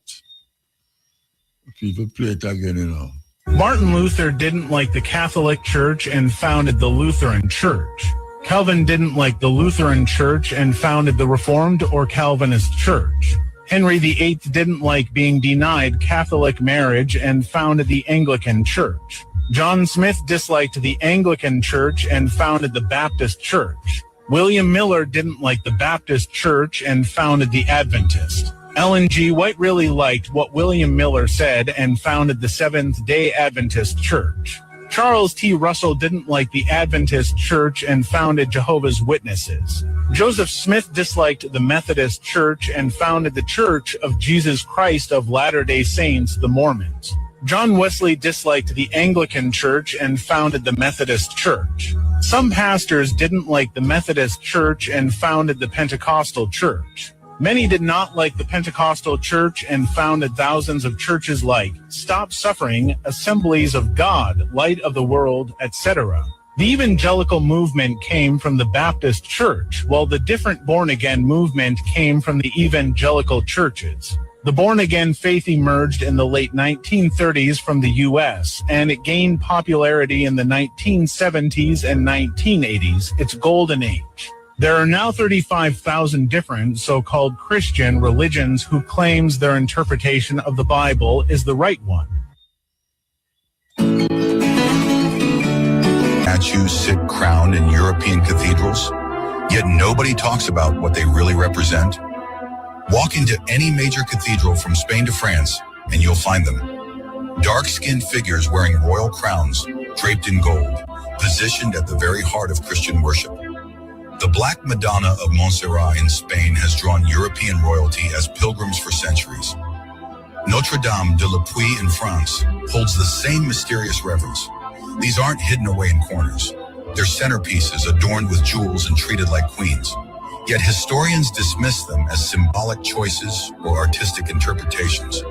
People play it again, you know. Martin Luther didn't like the Catholic Church and founded the Lutheran Church. Calvin didn't like the Lutheran Church and founded the Reformed or Calvinist Church. Henry VIII didn't like being denied Catholic marriage and founded the Anglican Church. John Smith disliked the Anglican Church and founded the Baptist Church. William Miller didn't like the Baptist Church and founded the Adventist. Ellen G. White really liked what William Miller said and founded the Seventh-day Adventist Church. Charles T. Russell didn't like the Adventist Church and founded Jehovah's Witnesses. Joseph Smith disliked the Methodist Church and founded the Church of Jesus Christ of Latter-day Saints, the Mormons. John Wesley disliked the Anglican Church and founded the Methodist Church. Some pastors didn't like the Methodist Church and founded the Pentecostal Church. Many did not like the Pentecostal Church and founded thousands of churches like Stop Suffering, Assemblies of God, Light of the World, etc. The evangelical movement came from the Baptist Church, while the different born-again movement came from the evangelical churches. The born-again faith emerged in the late 1930s from the U.S., and it gained popularity in the 1970s and 1980s, its golden age. There are now 35,000 different so-called Christian religions who claims their interpretation of the Bible is the right one. Statues sit crowned in European cathedrals, yet nobody talks about what they really represent. Walk into any major cathedral from Spain to France, and you'll find them. Dark-skinned figures wearing royal crowns, draped in gold, positioned at the very heart of Christian worship. The Black Madonna of Montserrat in Spain has drawn European royalty as pilgrims for centuries. Notre Dame de la Puy in France holds the same mysterious reverence. These aren't hidden away in corners. They're centerpieces adorned with jewels and treated like queens. Yet historians dismiss them as symbolic choices or artistic interpretations.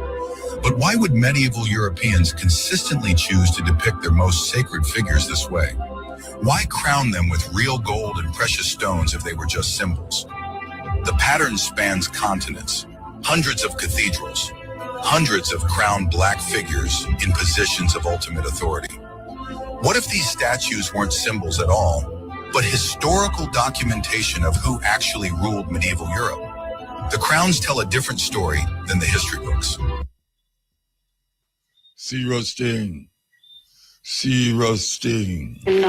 But why would medieval Europeans consistently choose to depict their most sacred figures this way? Why crown them with real gold and precious stones if they were just symbols? The pattern spans continents, hundreds of cathedrals, hundreds of crowned black figures in positions of ultimate authority. What if these statues weren't symbols at all, but historical documentation of who actually ruled medieval Europe? The crowns tell a different story than the history books. Serious thing. Serious thing. In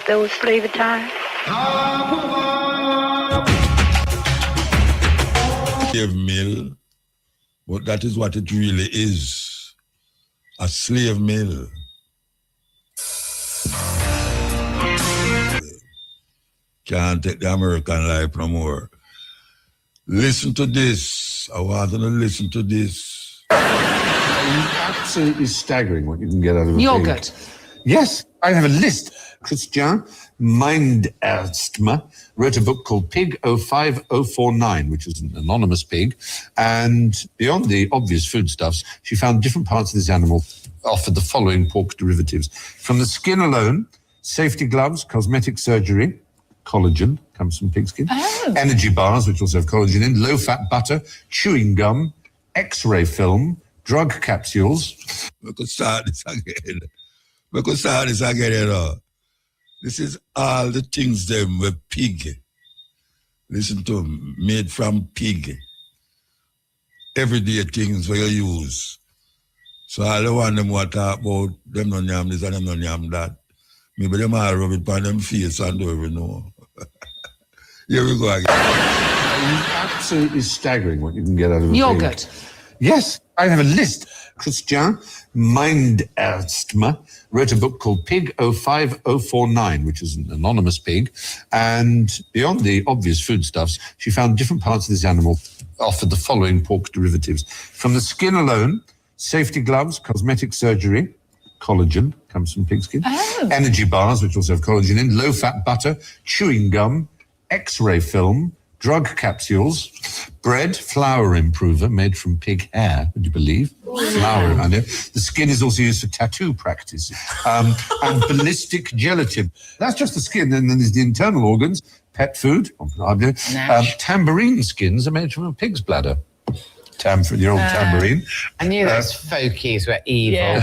those slave times. Slave mill, but that is what it really is. A slave mill. Can't take the American life no more. Listen to this. I want you to listen to this. Absolutely staggering what you can get out of a Yogurt. pig. Yes, I have a list. Christian Minderstma wrote a book called Pig 05049, which is an anonymous pig. And beyond the obvious foodstuffs, she found different parts of this animal offered the following pork derivatives. From the skin alone, safety gloves, cosmetic surgery, collagen comes from pig skin, energy bars, which also have collagen in, low-fat butter, chewing gum, X-ray film, drug capsules. We could start this again. You know. This is all the things them with pig. Listen to them, made from pig. Everyday things where you use. So all the one them want to talk about them no yam this and them no yam that. Maybe them all rub it on them face and don't even know. Here we go again. Absolutely staggering what you can get out of a Yogurt. pig. Yes, I have a list. Christian Minderstma wrote a book called Pig 05049, which is an anonymous pig. And beyond the obvious foodstuffs, she found different parts of this animal offered the following pork derivatives. From the skin alone, safety gloves, cosmetic surgery, collagen comes from pig skin, energy bars, which also have collagen in, low-fat butter, chewing gum, X-ray film, drug capsules, bread, flour improver made from pig hair, would you believe? Flour, I know. The skin is also used for tattoo practice. And ballistic gelatin. That's just the skin. And then there's the internal organs, pet food, tambourine skins are made from a pig's bladder. The old tambourine. I knew those folkies were evil. Yeah.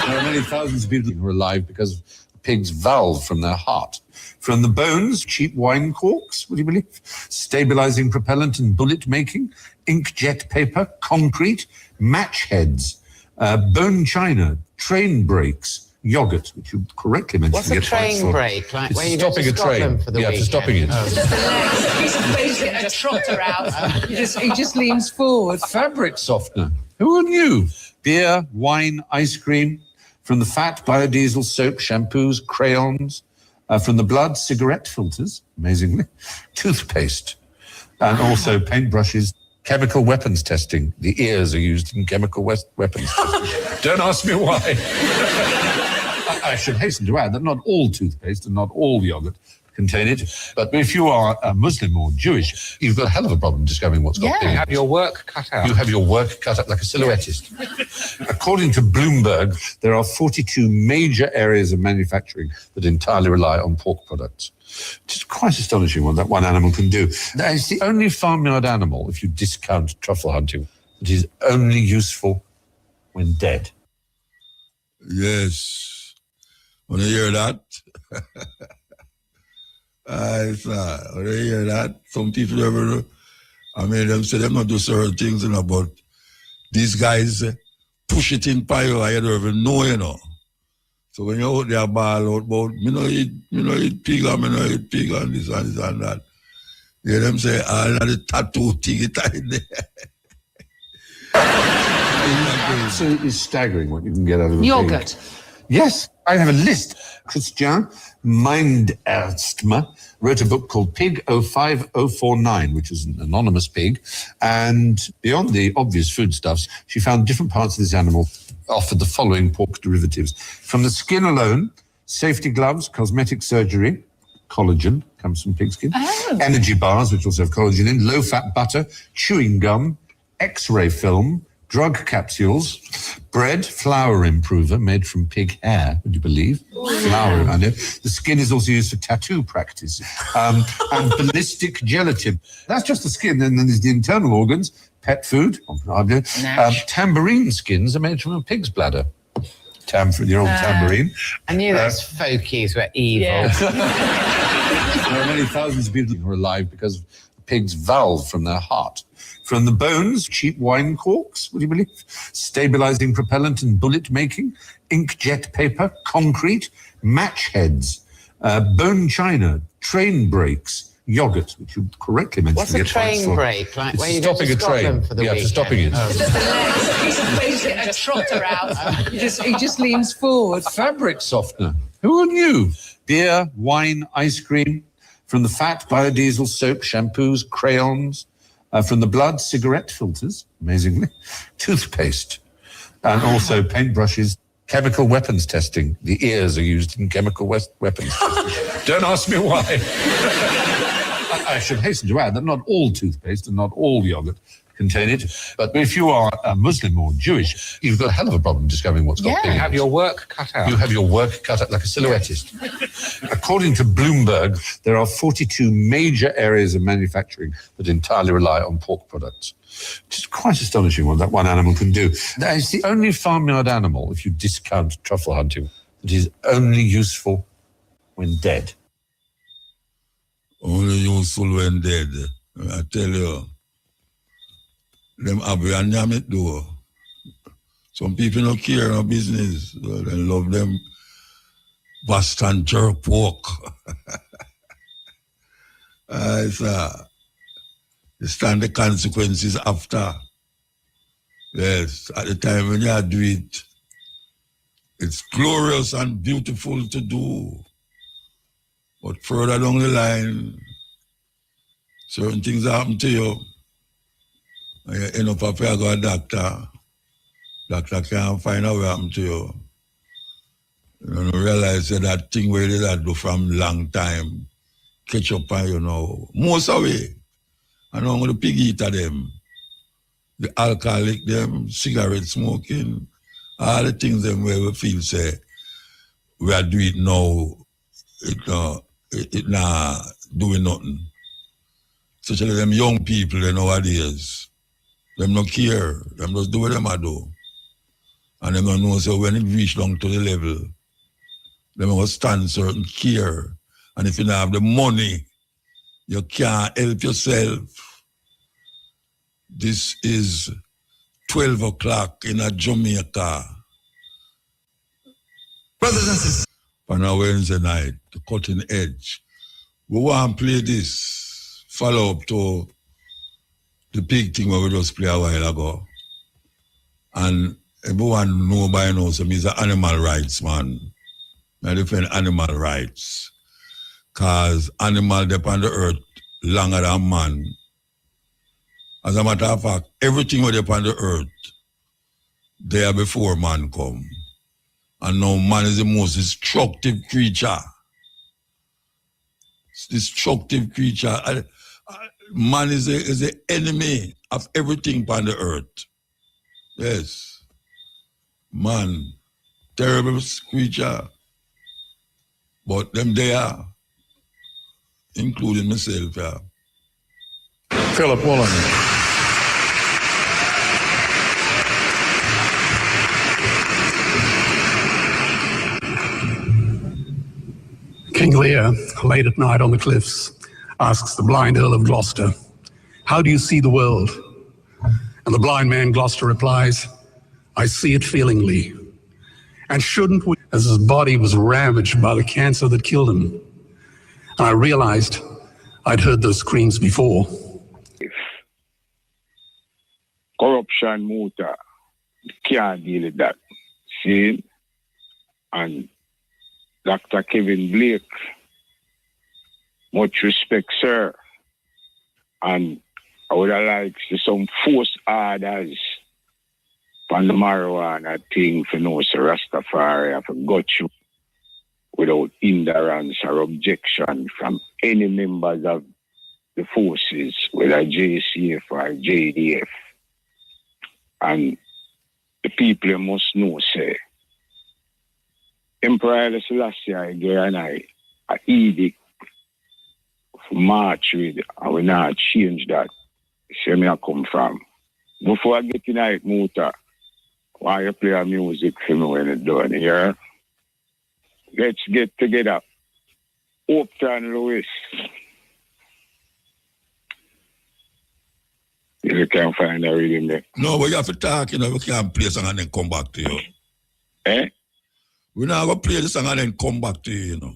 There are many thousands of people who are alive because pigs valve from their heart. From the bones, cheap wine corks, would you believe? Stabilizing propellant and bullet making, inkjet paper, concrete, match heads, bone china, train brakes, yogurt, which you correctly mentioned. What's a train brake? Like it's where you go stopping to a train. Scotland for the weekend? For stopping it. Get a trotter out. He just leans forward. Fabric softener. Who knew? Beer, wine, ice cream. From the fat, biodiesel, soap, shampoos, crayons. From the blood, cigarette filters, amazingly. Toothpaste. And also paintbrushes. Chemical weapons testing. The ears are used in chemical weapons testing. Don't ask me why. I should hasten to add that not all toothpaste and not all yogurt contain it. But if you are a Muslim or Jewish, you've got a hell of a problem discovering what's got in it. You have your work cut out. You have your work cut up like a silhouettist. According to Bloomberg, there are 42 major areas of manufacturing that entirely rely on pork products. It is quite astonishing what that one animal can do. It's the only farmyard animal, if you discount truffle hunting, that is only useful when dead. Yes. Want to hear that? When you hear that, some people ever, them say them not do certain things, but these guys push it in pile, I don't even know, So when you're out there ball out about, me no eat pig and this and that. You hear them say, all of the tattoo thing it in there. Absolutely staggering what you can get out of a Yogurt. pig. Yes, I have a list. Christian Minderstma wrote a book called Pig 05049, which is an anonymous pig. And beyond the obvious foodstuffs, she found different parts of this animal offered the following pork derivatives. From the skin alone, safety gloves, cosmetic surgery, collagen comes from pig skin, energy bars, which also have collagen in, low-fat butter, chewing gum, X-ray film, drug capsules, bread, flour improver made from pig hair, would you believe? Wow. Flour, I know. The skin is also used for tattoo practice. And ballistic gelatin. That's just the skin. And then there's the internal organs, pet food. Tambourine skins are made from a pig's bladder. The old tambourine. I knew those folkies were evil. Yeah. There are many thousands of people who are alive because of pigs' valve from their heart. From the bones, cheap wine corks, would you believe? Stabilizing propellant and bullet making, inkjet paper, concrete, match heads, bone china, train brakes, yogurt, which you correctly mentioned. What's a train brake? Like where you go to Scotland for the weekend? Stopping it. A trotter out. He just leans forward. Fabric softener. Who knew? Beer, wine, ice cream. From the fat, biodiesel, soap, shampoos, crayons. From the blood, cigarette filters, amazingly. Toothpaste. And also paintbrushes. Chemical weapons testing. The ears are used in chemical weapons testing. Don't ask me why. I should hasten to add that not all toothpaste and not all yogurt contain it. But if you are a Muslim or Jewish, you've got a hell of a problem discovering what's got You have your work cut out. You have your work cut out like a silhouettist. According to Bloomberg, there are 42 major areas of manufacturing that entirely rely on pork products. Which is quite astonishing what that one animal can do. That is the only farmyard animal, if you discount truffle hunting, that is only useful when dead. Only useful when dead. I tell you. Them have a name it do. Some people don't care no business. They love them vast and jerk pork. You stand the consequences after. Yes, at the time when you do it, it's glorious and beautiful to do. But further down the line, certain things happen to you. And you end up have to go to a doctor. Doctor can't find out what happened to you. You don't realize that thing where they did do from long time catch up on you now. Most away. And I'm going to pig eat at them. The alcoholic them, cigarette smoking, all the things them where we feel say we are doing it now, it not doing nothing. Especially them young people nowadays. Them not care. Them just do what them a do. And them don't know so when it reach down to the level, them will stand certain care. And if you don't have the money, you can't help yourself. This is 12 o'clock in a Jamaica. Brothers and sisters. On a Wednesday night, the cutting edge. We want to play this follow-up to the big thing where we just play a while ago. And everyone know by now, so he's an animal rights man. I defend animal rights. Because animals depend on the earth longer than man. As a matter of fact, everything where depend on the earth, there before man come. And now man is the most destructive creature. Destructive creature. Man is the enemy of everything upon the earth. Yes. Man, terrible creature. But them there, including myself, yeah. Philip Woolen. King Lear, late at night on the cliffs, asks the blind Earl of Gloucester, "How do you see the world?" And the blind man Gloucester replies, "I see it feelingly. And shouldn't we?" As his body was ravaged by the cancer that killed him. And I realized I'd heard those screams before. Corruption motor can't deal with that. See? and Dr. Kevin Blake. Much respect, sir. And I would have liked to see some forced orders on the marijuana thing for no Sir Rastafari. I forgot you without hindrance or objection from any members of the forces, whether JCF or JDF. And the people must know, say, Emperor Haile Selassie and I edict for march with, and we not change that. See me I come from. Before I get in it, Muta, why you play a music for me when it's done here? Let's get together. Uptown Louis. If you can find a rhythm there. No, but you have to talk, you know, we can't play a song and then come back to you. Eh? We're not going to play the song and then come back to you, you know.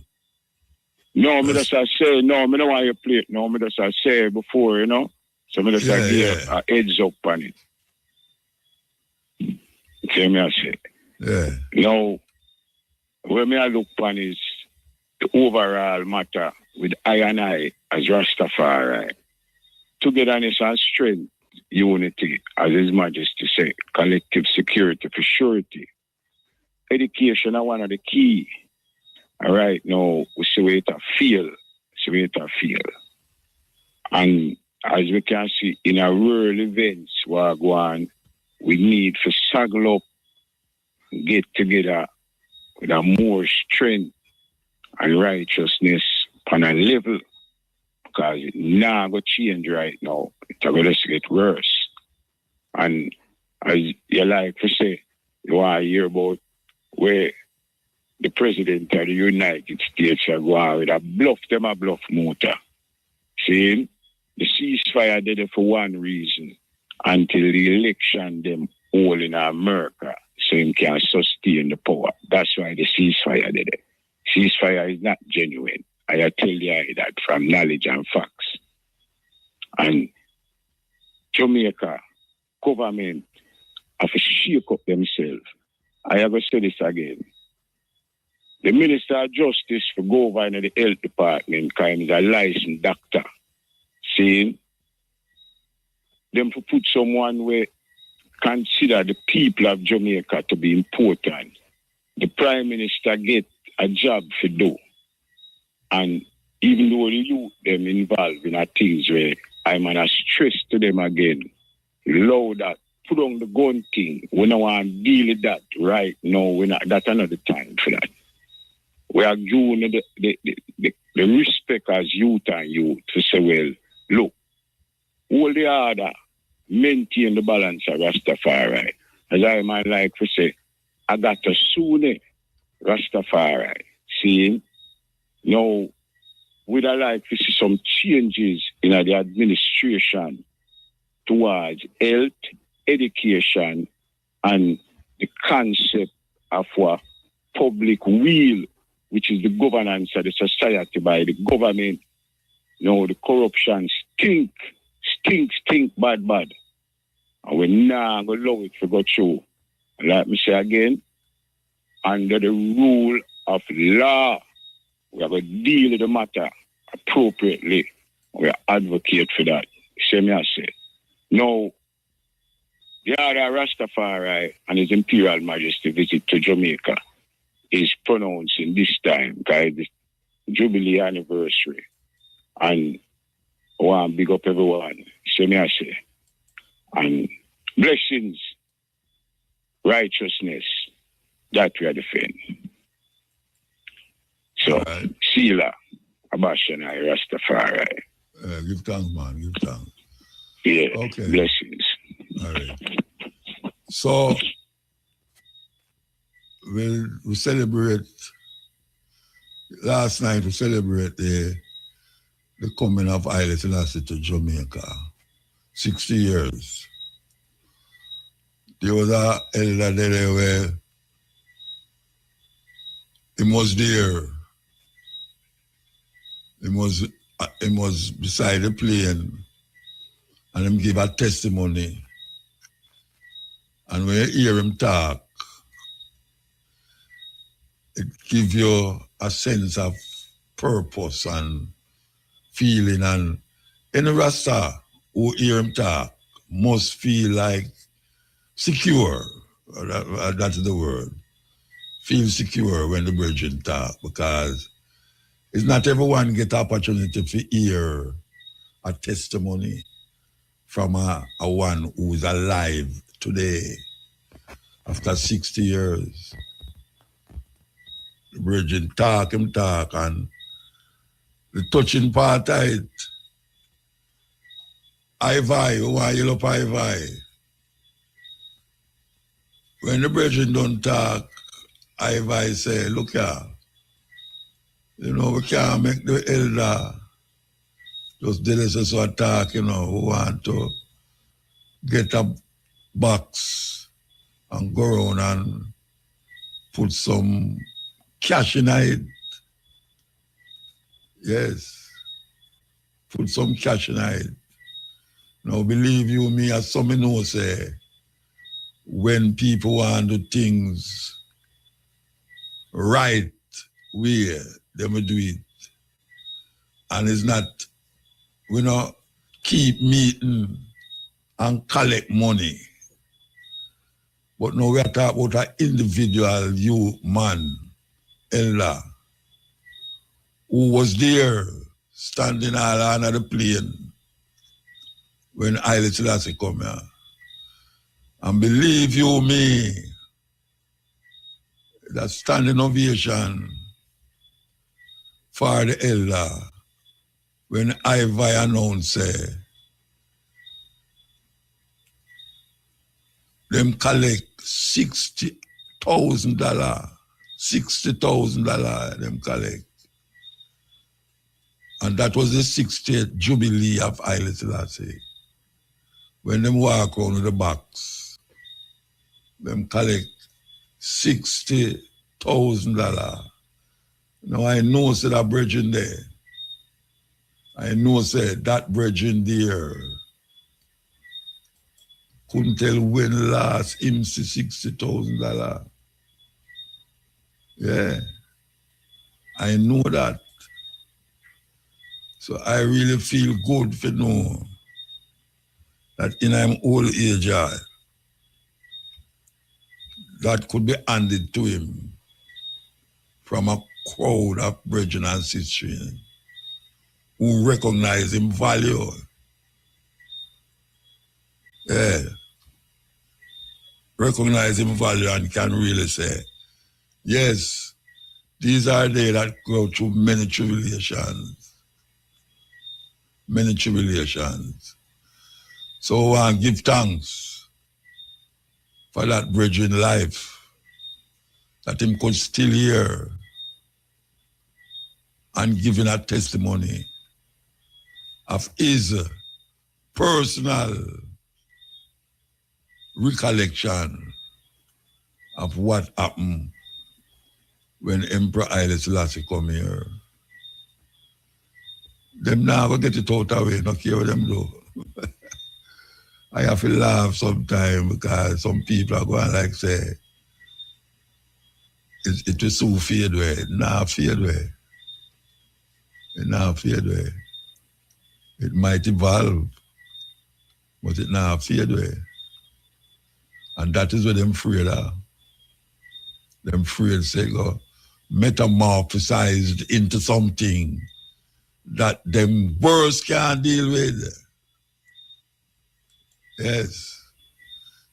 No, me just say, no, me don't want you to play it. No, me just say before, you know. So me just give a heads up on it. See me I say. Yeah. Now, when me I look on is the overall matter with I and I as Rastafari. Togetherness and strength, unity, as His Majesty say, collective security for surety. Education is one of the key. All right, now we see where it feel. And as we can see in our rural events where go on, we need to saddle up, get together with a more strength and righteousness on a level. Because it now go change right now. It's going to get worse. And as you like to say, you want to hear about where the President of the United States are going with a bluff motor. Saying the ceasefire did it for one reason, until the election them all in America, so him can sustain the power. That's why the ceasefire did it. Ceasefire is not genuine. I tell you that from knowledge and facts. And Jamaica government have to shake up themselves. I have to say this again. The Minister of Justice for go over in the health department kind of a licensed doctor saying them to put someone where consider the people of Jamaica to be important. The Prime Minister get a job for do. And even though the youth them involved in things where I'm gonna stress to them again, allow that, put on the gun thing. We don't want to deal with that right now. We're not, that's another time for that. We are giving the respect as youth and youth to say, well, look, all the other maintain the balance of Rastafari. As I might like to say, I got to soon Rastafari. See, now, we'd like to see some changes in the administration towards health, education, and the concept of what public will, which is the governance of the society by the government. You know, the corruption stink, bad. And we're not going to allow it to go through. And let me say again, under the rule of law, we are going to deal with the matter appropriately. We advocate for that. See me I say. Now, the other Rastafari and His Imperial Majesty visit to Jamaica is pronouncing this time because it's Jubilee anniversary. And I want to big up everyone. See me I say. And blessings, righteousness, that we are defending. So, Sila, Abashanai, Rastafari. Give thanks, man. Give thanks. Yeah, okay. Blessings. All right. So, we celebrate, last night we celebrate the coming of Haile Selassie to Jamaica. 60 years. There was a elder there where he was there. He was beside the plane and him give a testimony. And when you hear him talk, it gives you a sense of purpose and feeling, and any Rasta who hear him talk must feel like secure. That's the word. Feel secure when the brethren talk, because it's not everyone get opportunity to hear a testimony from a one who is alive today after 60 years. The brethren talk, and the touching part of it, Ivy, who want you up Ivy? When the brethren don't talk, Ivy say, look here, you know, we can't make the elder just delicious or talk, you know, we want to get a box and go around and put some cash in it. Yes, put some cash in it. Now, believe you me, as some know say, when people want to do things right way, they will do it. And it's not, we not keep meeting and collect money. But now we are talking about an individual, you man, elder, who was there standing all under the plane when Haile Selassie come here. And believe you me, that standing ovation for the elder when Ivy announced them collect $60,000. $60,000 them collect. And that was the 60th Jubilee of Haile Selassie. When them walk around with the box, them collect $60,000. Now I know say that brethren there. I know say that brethren there couldn't tell when last him see $60,000. Yeah. I know that. So I really feel good for know that in I'm old age, that could be handed to him from a crowd of brethren and sisters who recognize him value. Yeah. Recognize him value and can really say, yes, these are they that go through many tribulations. Many tribulations. So I give thanks for that brethren life, that him could still hear and giving a testimony of his personal recollection of what happened when Emperor Haile Selassie come here. Them now go get it out of way, not care what them do. I have to laugh sometimes because some people are going like say, it will soon fade away. Nah, fade away. It now fade away. It might evolve, but it now fade away. And that is what them afraid of. Them afraid say go metamorphosized into something that them words can't deal with. Yes.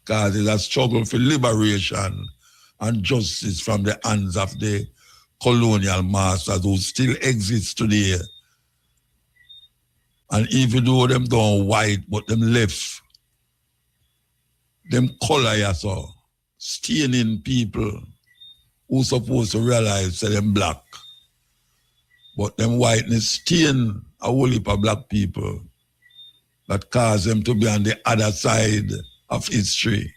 Because it's a struggle for liberation and justice from the hands of the colonial masters who still exist today. And even though them gone white, but them left, them color so staining people who supposed to realize that them black. But them whiteness stain a whole heap of black people that cause them to be on the other side of history.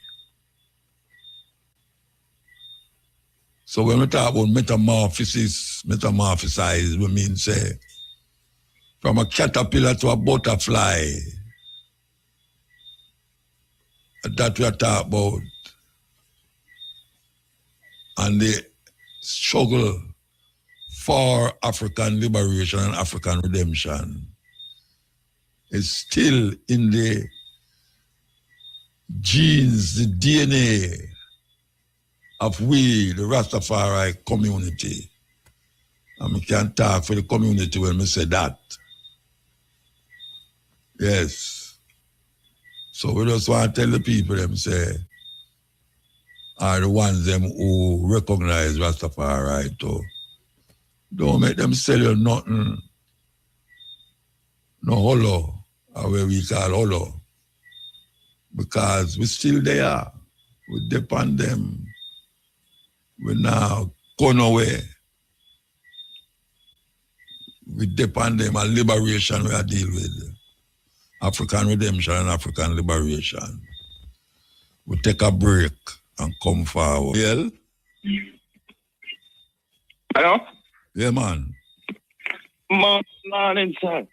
So when we talk about metamorphosize, we mean say, from a caterpillar to a butterfly. That we are talking about. And struggle for African liberation and African redemption is still in the genes, the DNA of we, the Rastafari community. And we can talk for the community when we say that. Yes. So we just want to tell the people them say, are the ones them who recognize Rastafari too. Don't make them sell you nothing. No hollow, or where we call hollow. Because we still there. We depend them. We now gone away. We depend them on liberation we are deal with. African redemption and African liberation. We take a break and come forward. Yeah? Hello? Yeah, man. Morning, sir.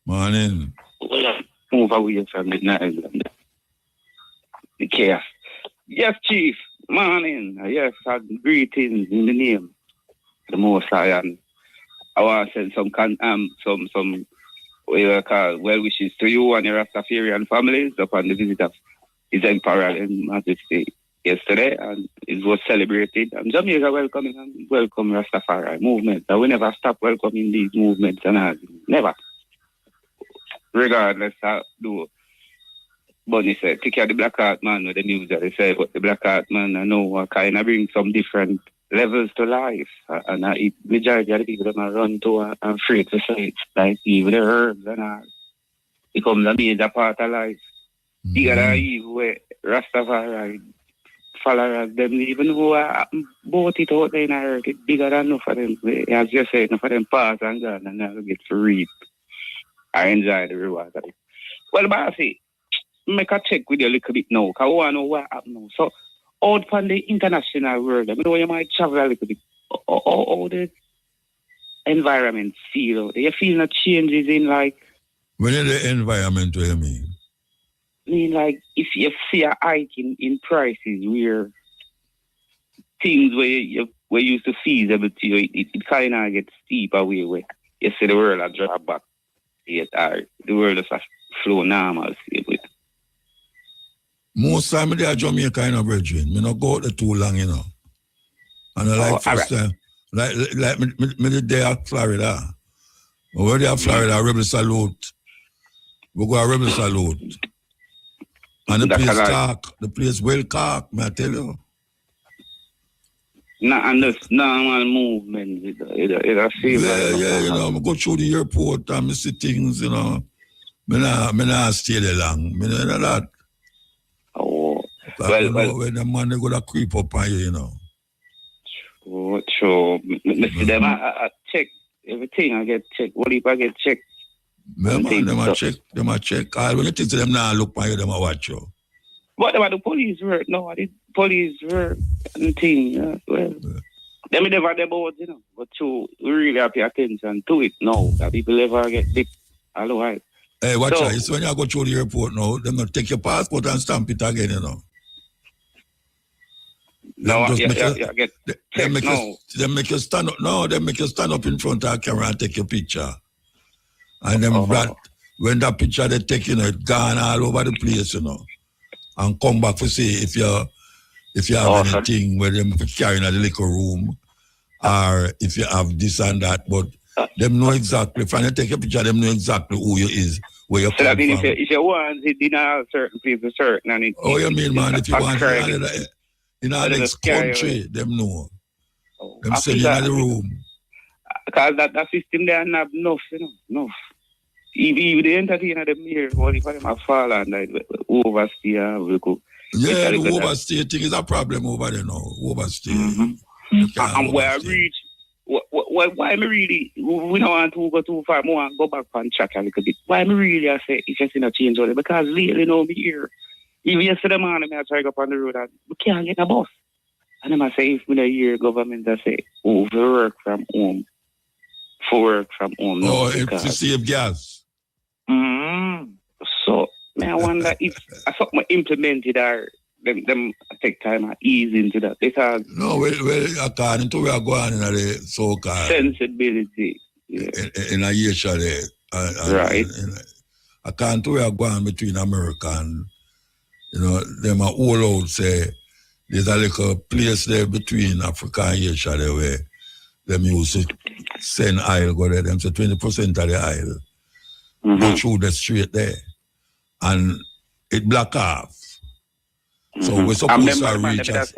Morning. Move away from the island. The chaos. Yes, Chief. Morning. Yes, greetings in the name of the Most High. And I want to send some what you call well wishes to you and your Rastafarian families upon the visit of His Imperial Majesty yesterday, and it was celebrated. And Jamaica welcoming and welcome Rastafari movement. And we never stop welcoming these movements and all. Never. Regardless of do Bunny said, take care of the Black Heart Man with the news that they say, but the Black Heart Man I know kind of bring some different levels to life. And the majority of the people that run to and free to sites, like even the herbs and all. It becomes a major part of life. You gotta even where Rastafari followers, them even who are bought it out there in the earth, it's bigger than enough of them. As you say, enough of them pass and gone and now get to reap. I enjoy the reward of it. Well, Bossy, make a check with you a little bit now, because I want to know what happened now. So, out from the international world, I know you might travel a little bit. How the environment feel? Do you feel no changes in like... When is the environment, what you mean? I mean, like, if you see a hike in prices where things where you used to feasible to you, it kind of gets steep away where you see the world a drop back. Yet, the world is a flow normal. Most time they are Jamaica in a brethren. Me not go out there too long, you know. And I like first time, like me the day at Florida. Where they are Florida, Rebel Salute. We go a Rebel Salute. And the place talk, the place well talk, may I tell you. And this normal movement, it seems yeah, you know, I go through the airport and I see things, you know. Me not stay there long. Me know that. Oh. Well, when the man they go to creep up on you, you know. Sure. Me see them, I check everything, I get checked. What if I get checked? Man, them a check. All when you think to them now look on you, them a watch you. What about the police work? No, the police work and thing. Yeah. Well, them never about, you know. But you really have to pay attention to it now. That people ever get dick. Hello, right? Hey, watch out. It's when you go through the airport now, they're going to take your passport and stamp it again, you know. No, they make you stand up. No, they make you stand up in front of the camera and take your picture. And then when that picture they take, you know, it gone all over the place, you know. And come back to see if you have anything where them carry in the little room or if you have this and that. But them know exactly. If you take a picture, them know exactly who you is, where you come from. If you want it in a certain place, certain and it. Oh, you mean, man, if you want it in our next country, them know. Them send you in the room. Because that system there not enough, you know, enough. Even the entertainer them here, what if them have fallen, like overstay, yeah, the overstay thing is a problem over there now. Overstay. And where I reach, why me really, we don't want to go too far, we want to go back and chat a little bit. Why me really, I say, it's just in a change on it, because lately now me here, even yesterday morning, I try to go up on the road and we can't get a bus. And then I say, if me hear government, I say, for work from home. Oh, if you save gas. So, I wonder if something implemented or them take time and ease into that. Because no, well, according to where I go on in the so-called sensibility. Yeah. In a year there. Right. According to where I go on between America and, them are all out say there's a little place there between Africa and Asia there where them used to send oil go there. Them say 20% of the oil go through the street there. And it block off. So we're supposed to reach us.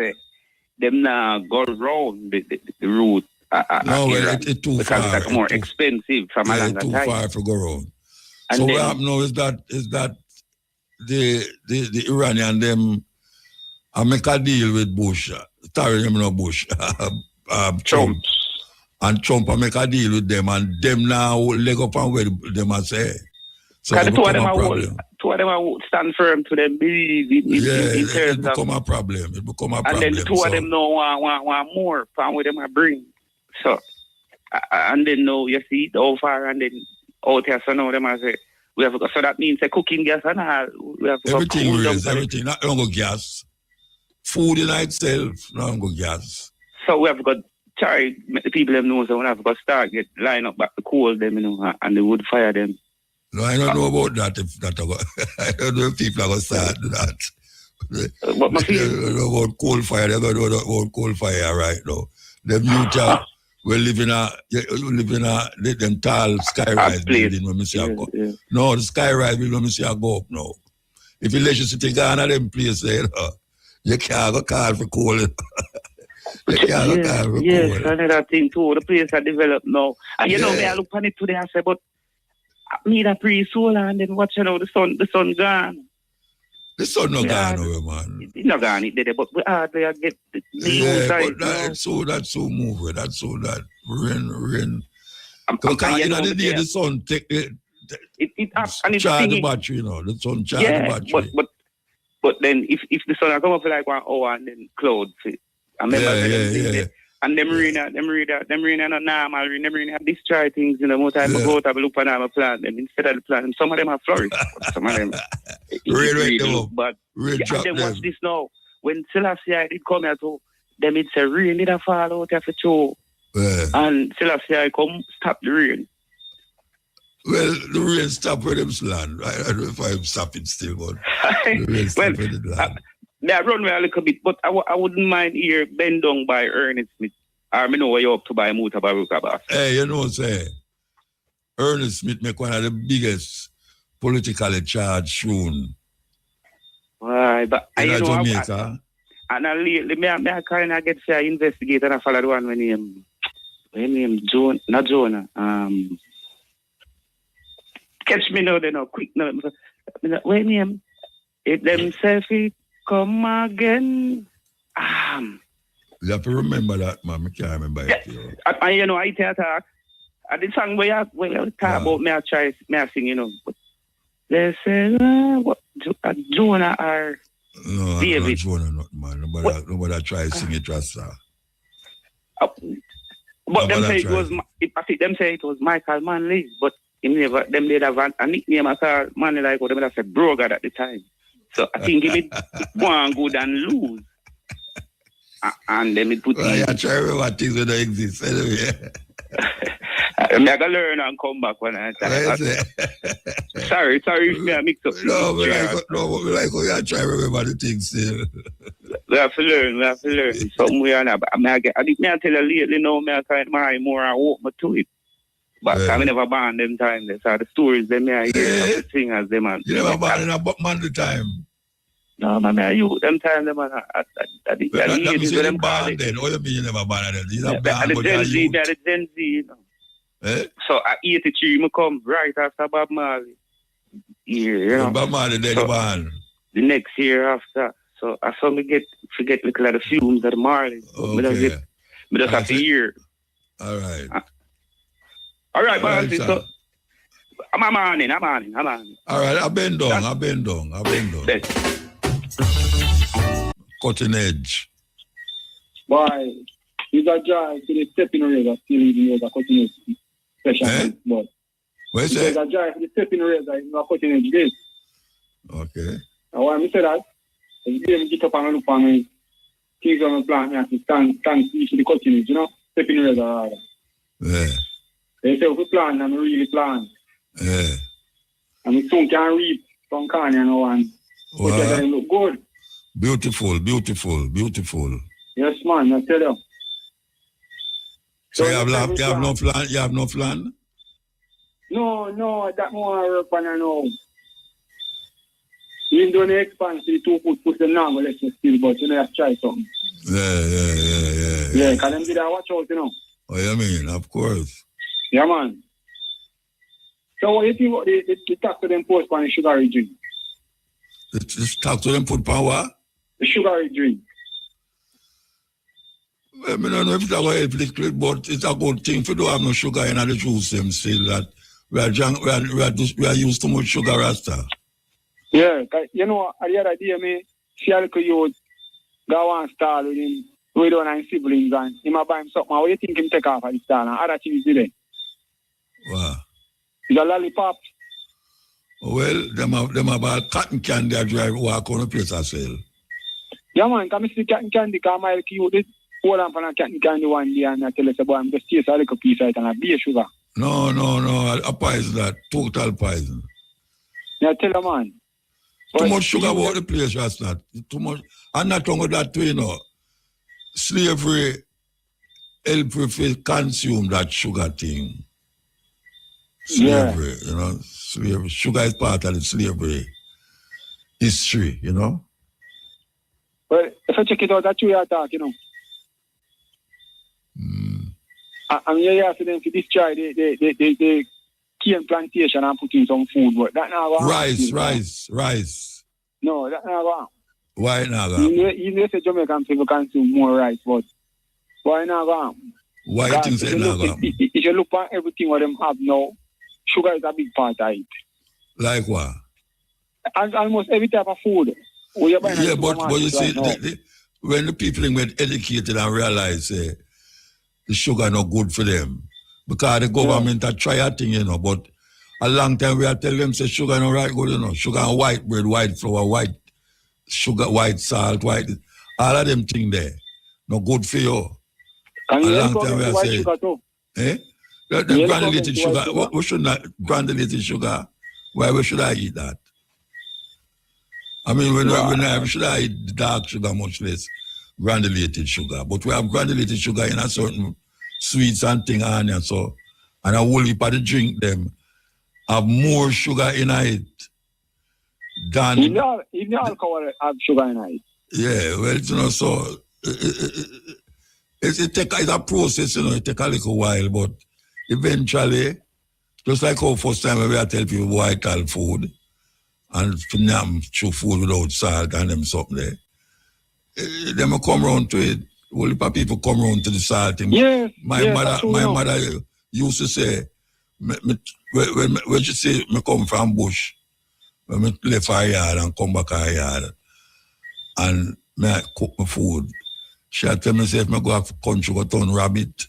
Them now go around the route. No, well, it's too far. Because it's more expensive from a longer too time. far to go around. And so then, what happened now is that the Iranian them make a deal with Bush. Sorry, no Bush. Trump. And Trump make a deal with them, and them now leg up and where them are say. So it two of them are stand firm to them believe in terms it become a problem. It become a problem. And then the two of them know want more from what them are bring. So and then now you see how far and then out here so now them are say we have so that means a cooking gas and all we have everything raise, everything, not go gas. Food in itself, not go gas. So we have got try the people them know so we have got start get line up back the coal them, and they would fire them. No, I don't know about that. I don't know if people are going to start that. But my I don't know about coal fire. They don't know about coal fire right now. Them youth we live in them tall sky-rise building when we see a go. Yeah. No, the sky-rise building when we see a go up now. If electricity gone at them place there, you can't go call for coal. You can't go call for coal. Yes, another thing too. The place are developed now. And you know, me I look on it today and say, but I need a pre-solar and then watch the sun gone. The sun not gone over, man. It's not gone, it did, but we hardly get the but that's so moving. That's so that rain. Because you know the day the sun take it charge the battery, the sun charge the battery. But then if the sun come up for like 1 hour and then clouds, I remember and them rain not normal, them rain have destroy things, most time I go to look at my plant, and instead of the plant, some of them are flourish, some of them really look bad. And then watch this now. When Selassie did come here too, them it's a rain did a fall out of the show. And Selassie come stop the rain. Well, the rain stop where them land. I don't know if I'm stopping still, but the rain stop where them land. They run me a little bit, but I wouldn't mind here bend down by Ernest Smith. I know where you're up to by MATABARUKA, boss. Hey, say, Ernest Smith make one of the biggest politically charged soon. Right, but in Jamaica. And lately, I kind of get fair investigate and I follow the one when name Jonah. Catch me now, quick now. When name it themself. Come again. You have to remember that, man. I can't remember it. I talk. And the song where you talk about me, I sing, But they say, what, Jonah or David? Not Jonah, not man. Nobody try to sing it, Rasta. But them say it was Michael Manley, but them did have a nickname I called Manley like what them have said Brogard at the time. So I think if it go good and lose, and then it put. Well, you try to remember things that don't exist anyway. I'm going to learn and come back when I time. Sorry, if I mix up. No, we like how you try to remember the things still. We have to learn. Somewhere and I tell you lately now, I kind more and walk to it. But I never ban them time. So the stories them I hear the singers them and you never ban in a man the time. No, man, I you them time them and that means you didn't ban then. What do you mean you never ban them? These are ban but the Gen Z, So at 83 I come right after Bob Marley. Yeah, Bob Marley then ban. The next year after. So I saw me forget look at the fumes of the Marley. Okay. Me just have to hear. All right. All right, but so I'm on. All right, I've been done. Cutting edge. Why? He's a drive to the stepping razor, still even a cutting edge. Special. But what you say? He's a drive to the stepping razor, he's a cutting edge this. Okay. And why I say that? If you get up and look for me, things on the plant, you have to stand each of the cutting, you know, stepping in rather. Yeah. They say, if we plan, and we really plan. Yeah. And we soon can reap from Kanye now, and Wow. look good. Beautiful, beautiful, beautiful. Yes, man, I tell you. So you have no plan? You have no plan? No, that more I work on now. Even though they expand to the 2 foot, put them now, but let's still, but you know, you have to try something. Yeah, because them did that watch out, you know. Oh, you mean, of course. Yeah, man. So what do you think about the tax to them post on the sugary drink? The tax to them put power? The sugary drink. Well, I don't know if it's going to help little, but it's a good thing for don't have no sugar in the juice them still that we are used too much sugar rasta. Yeah, you know, the other day, me see a little youth go and start with him, with one and siblings, and he might buy him something. What do you think him take off at the stall? And other things today? Wow. It's a lollipop. Well, them have all cotton candy I drive walk on the place I sell. Yeah, man, come see cotton candy, because my youth did hold on for a cotton candy one day, and I tell us, boy, I'm just taste a little piece of it and a beer sugar. No, a poison that, total poison. Yeah, tell you, man. Too much sugar about the place, that's not. Too much. I'm not talking about that too, you know. Slavery help you consume that sugar thing. Slavery, you know. Slavery. Sugar is part of the slavery history, you know. Well, if you check it out, that's what you're talking, you know. I'm here for them to destroy the cane plantation and put in some food, but that not Rice. No, that not wrong. Why not wrong? Even if the Jamaican people consume more rice, but why not wrong? Why you think it's not wrong? If you look at everything what them have now, sugar is a big part of it. Like what? Almost every type of food. Yeah, but you see, when the people get educated and realize the sugar not good for them, because the government are try a thing, you know, but a long time we are telling them say sugar not right good, you know, sugar and white bread, white flour, white sugar, white salt, white, all of them things there, not good for you. Can you a long time we are saying, the granulated sugar, we should not, granulated sugar, why we should I eat that? I mean, we should I eat dark sugar, much less granulated sugar, but we have granulated sugar in a certain sweets and thing on and so, and a whole heap of the drink them have more sugar in it than... Even the alcohol have sugar in it. Yeah, well, you know, so it's a process, you know, it take a little while, but eventually, just like how first time we tell people white all food, and nam chew food without salt and them something there, they will come around to it. Well, if people come around to the salt thing. Yeah, my mother used to say, when she say, me come from bush, when me left her yard and come back her yard, and me cook my food, she had tell me, say, if me go to country, go turn rabbit,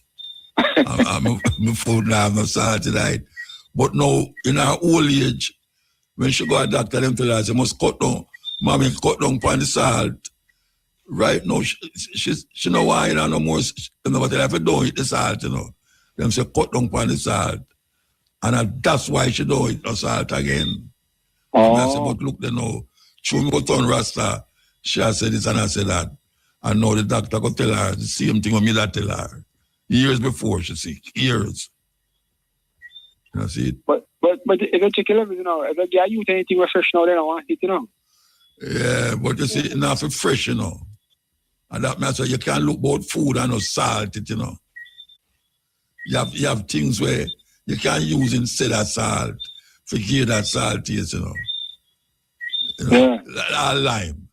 and my food now have no salt in it. But now, in her old age, when she go to doctor, them tell her, she must cut down, mommy, cut down on the salt. Right now, she no wine and no more. You know, but if you don't eat the salt, you know, them say cut down on the salt, and that's why she don't eat no salt again. And I say, but look, they know, she go turn Rasta. She has said this and I said that, and now the doctor go tell her the same thing what me that tell her years before she sick, years. You know, see it. But if you check everything, you know, if you get you anything fresh now, they don't want it, you know. Yeah, but you see, it's not for fresh, you know. And that means you can't look about food and no salt, you know. You have things where you can use instead of salt, forget that salt taste, you know. Lime.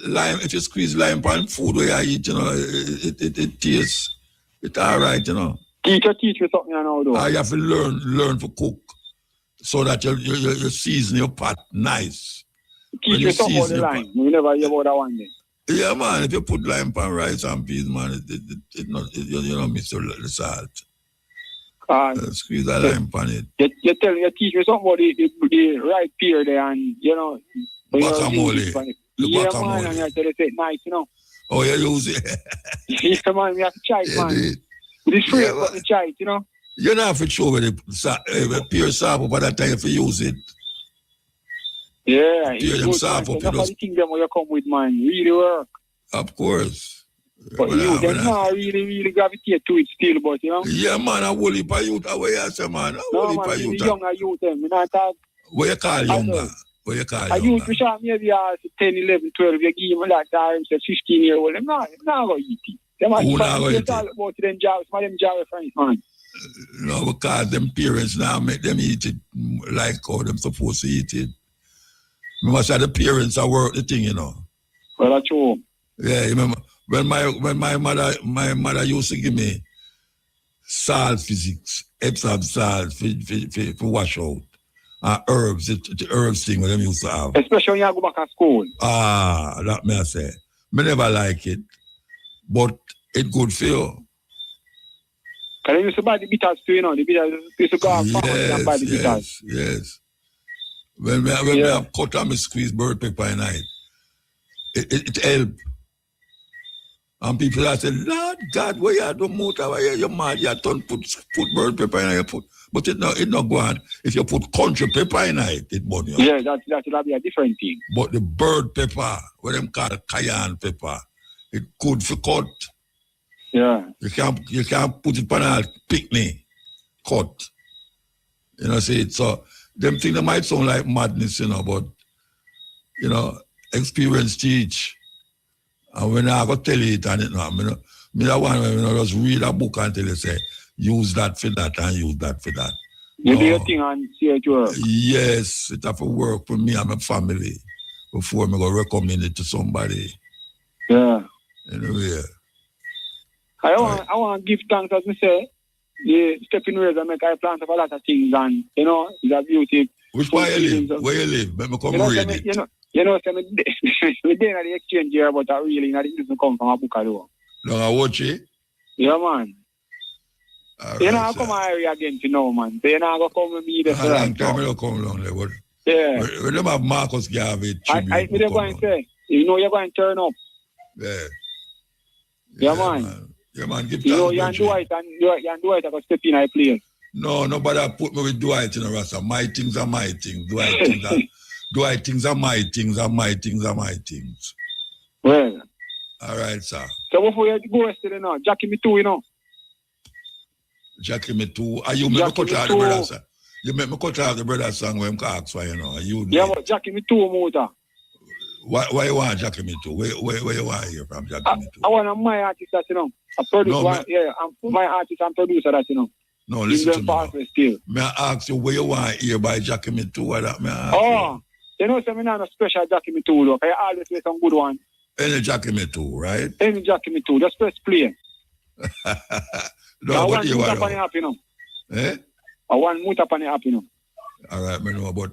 Lime, if you squeeze lime on food where you eat, you know, it tastes, it's all right, you know. Teach you something now, though. You have to learn to cook so that you season your pot nice. Teach you something about the lime. You never hear about that one day. Yeah, man, if you put lime on rice and peas, man, you don't miss the salt. Squeeze the lime on it. You teach me something about the right pear there and, you know. Guacamole. Yeah, man, and I tell you it's nice, you know. Oh, you use it? Yeah, man, we have to try it, man. It's free, but we try it, you know. You don't have to show with the pure sample by that time if you use it. Yeah, Pure them sample. That's the thing them when you come with, man. Really work. Of course. But them not really gravitate to it still, but you know. Yeah, man, I will leave a youth away, I say, man. No, man, the younger youth, them. What you call younger? What you call younger? A youth, which are maybe 10, 11, 12, you give him that time, say 15-year-old, them not going to eat it. Them are all about them jobs, some of them jobs, friends, man. No, because them parents now make them eat it like how them supposed to eat it. You must have the parents that work the thing, you know. Well, that's true. Yeah, you remember when my mother used to give me salt physics, Epsom salt for wash out. And herbs, the herbs thing what them used to have. Especially when you go back to school. That may I say. Me never like it. But it good for you. Because they used to buy the bitters too, you know. The bitters used to go out farmers and buy the bitters. Yes. When we have cut and me squeeze bird pepper in night, it help. And people are saying, Lord God, where you do motor, where you mad, you don't put bird pepper in it. But it not go on. If you put country pepper in it burn you. Yeah, that'll be a different thing. But the bird pepper, what them call cayenne pepper, it good for cut. Yeah. You can't put it on a picnic cut. You know, see it. So them things that might sound like madness, you know, but you know, experience teach. And when I go tell you it and it no, me that one when I just read a book until they say, use that for that and use that for that. You do your thing and see it work. Yes, it have to work for me and my family before me go recommend it to somebody. Yeah. Anyway. I want to give thanks, as I say, the stepping ways and make I plant up a lot of things and, you know, it's a beauty. Which part you live? Where you live? Let me come read it. You know, we're there at the exchange here, but I really, it doesn't come from a book alone. No, I watch it? Yeah, man. Right, you know, I come area again to know, man. So you know, I go come with me. A long time I don't come along there, but yeah. When them have Marcus Garvey tribute, I going to say, you know, you're going to turn up. Yeah. Yeah, man. Yeah, man, give you know, you and Dwight, I go step in, I play. No, nobody put me with Dwight in a rasta. My things are my things. Dwight things are my things, and my things are my things. Well. All right, sir. So before you go yesterday now, Jackie me too, you know. Jackie me too. Are you make me cut out the brother song? You make me cut out the brother song when I'm asked for, you know. Yeah, but Jackie me too, motor. Why you want Jackie me too? Where you want to hear from Jackie me too? I want my artist that, you know. I produce one, yeah, I'm my artist and producer that, you know. No, listen to me. Still. May I ask you where you want to hear by Jackie me too? What that may I ask you know, so I'm not a special Jackie me too, though. I always play some good one. Any Jackie me too, right? Any Jackie me too. Just press play. No, I what want you to want? put on the app, you know. Eh? I want to put on the app, you know. All right, I know, but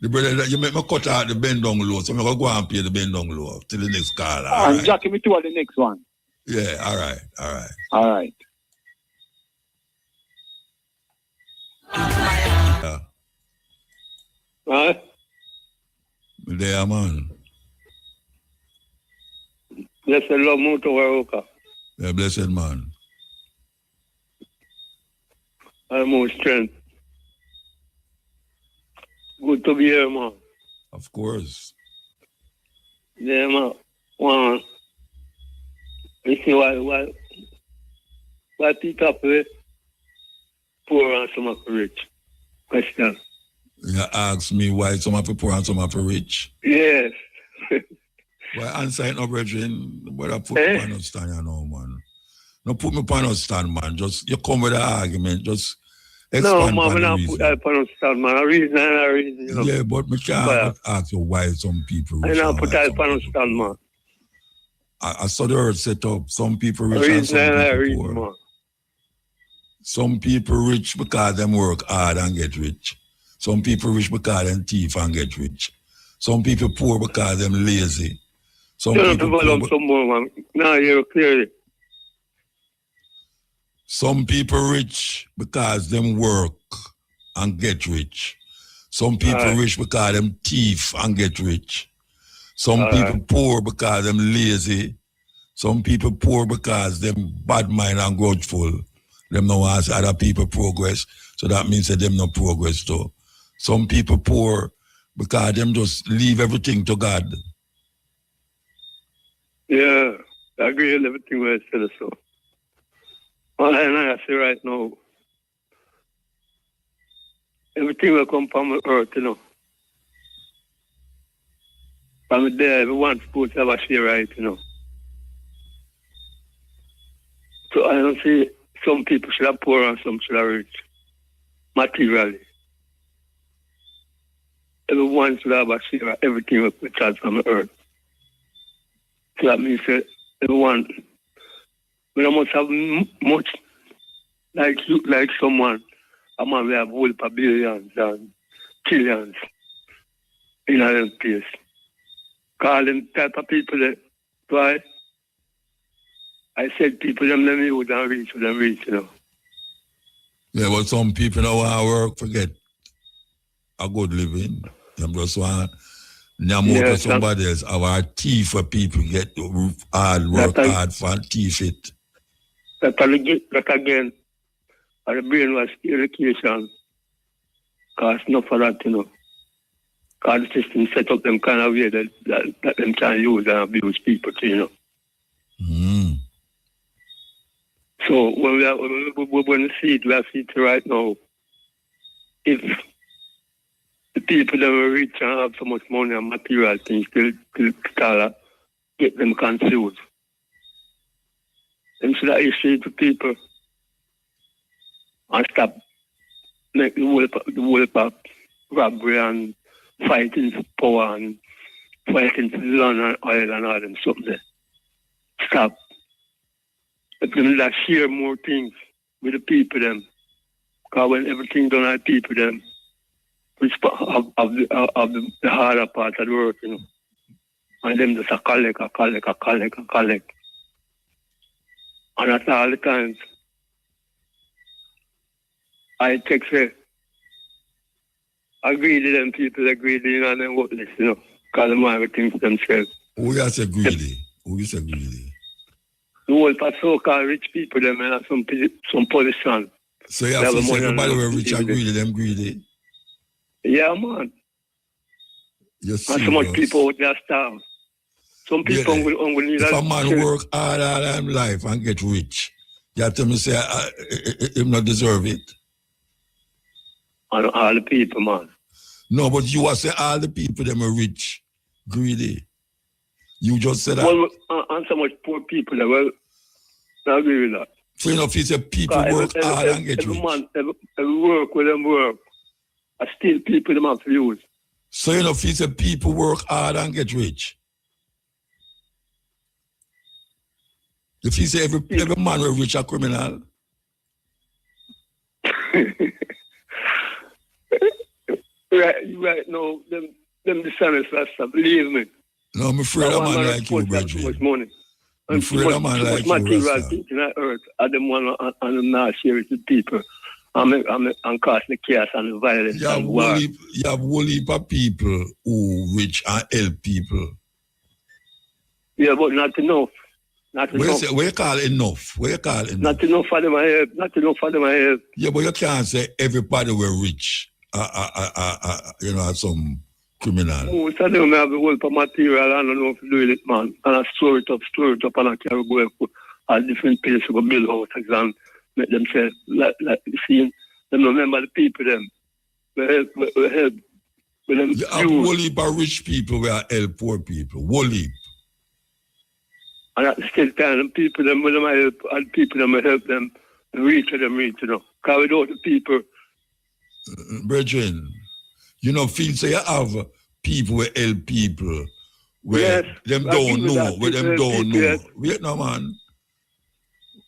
the brother that you make me cut out the bend down low, so I'm going to go and pay the bend down low till the next call. And right. Jackie me too at the next one. Yeah, all right. All right. Yeah. Right? There, man. Blessed love MATABARUKA. Yeah, blessed man. And more strength. Good to be here, man. Of course. Yeah, man. One. Listen, why Peter play poor and some of rich? Question. You ask me why some of poor and some of rich? Yes. Why answer it no, brethren? But I put me on stand, you know, man. No put me on stand, man. Just, you come with an argument, just expand. No, man, I'm not put that on stand, man. A reason, you know. Yeah, but me can't ask you why some people rich. I don't put that on stand, man. I saw the earth set up. Some people rich and some people poor. Man. Some people rich because them work hard and get rich. Some people rich because them thief and get rich. Some people poor because them lazy. Some people poor some more, man. Now you're clearly. Some people rich because them work and get rich. Some people rich because them thief and get rich. Some people poor because them lazy. Some people poor because them bad mind and grudgeful. Them no want to see other people progress. So that means that them no progress too. Some people poor because them just leave everything to God. Yeah, I agree with everything what I said. So, all I say right now, everything will come from the earth, you know. From there, everyone's supposed to have a share, right, you know. So I don't see some people should have poor and some should have rich, materially. Everyone should have a share of everything which is from the earth. So that means that everyone, we don't must have much, like someone, a man we have whole billions and trillions in our place. Call them type of people that, why? I said people them you don't reach, you know. Yeah, but some people don't want to work, forget a good living. Them just want to somebody else. Our thief for people get hard work hard for thief it. That again, our brain was education. Because not for that, you know. Because the system set up them kind of way that them can use and abuse people, you know. So when we see it, we have to see it right now. If the people that were rich and have so much money and material things to get them confused, them should have issued to people and stop make the whole of robbery and fighting for power and fighting for land and oil and all them something there. Stop. But them that share more things with the people them. Because when everything done at people them, which of the harder part of the work, you know. And them just collect. And that's all the times. I take say, agree to them people, agree to and then worthless, you know. Because them want everything for themselves. Who you say greedy? Who you say greedy? The whole for so-called rich people, them have some position. So you have to say everybody were rich and greedy, them greedy? Yeah, man. And so much people out there starve. Some people will need if a man work hard all his life and get rich, you have to me say him not deserve it? And all the people, man. No, but you are say all the people them are rich, greedy. You just said that. Well, and so much poor people, well, I agree with that. So you know, if you say people work hard and get rich. Every work with them work, I still people them have to use. So you know, if you say people work hard and get rich. If you say every man will rich a criminal. Right now, them dishonest last believe me. No, I'm afraid a man like you, brethren. Too much money. I'm afraid a man like you, material things in the earth, and them one and them not share it with people. And cause the chaos and the violence and war. You have whole heap of people who rich and help people. Yeah, but not enough. Not enough. Where you call enough? Where you call enough? Not enough for them I help. Not enough for them I help. Yeah, but you can't say everybody were rich. You know, some criminal. Oh, so they have the whole material, I don't know if you do it, man. And I store it up, and I carry go at different places, go build houses and make them say, like seeing them remember the people, them. We help with them. You have whole heap of rich people where help poor people. Whole heap. And at the same time, the people, them, when I help, and people, them, I help them, reach, you know. Because without the people, brethren, you know, feel say you have people who help people where them don't know, where them don't know. Wait no man.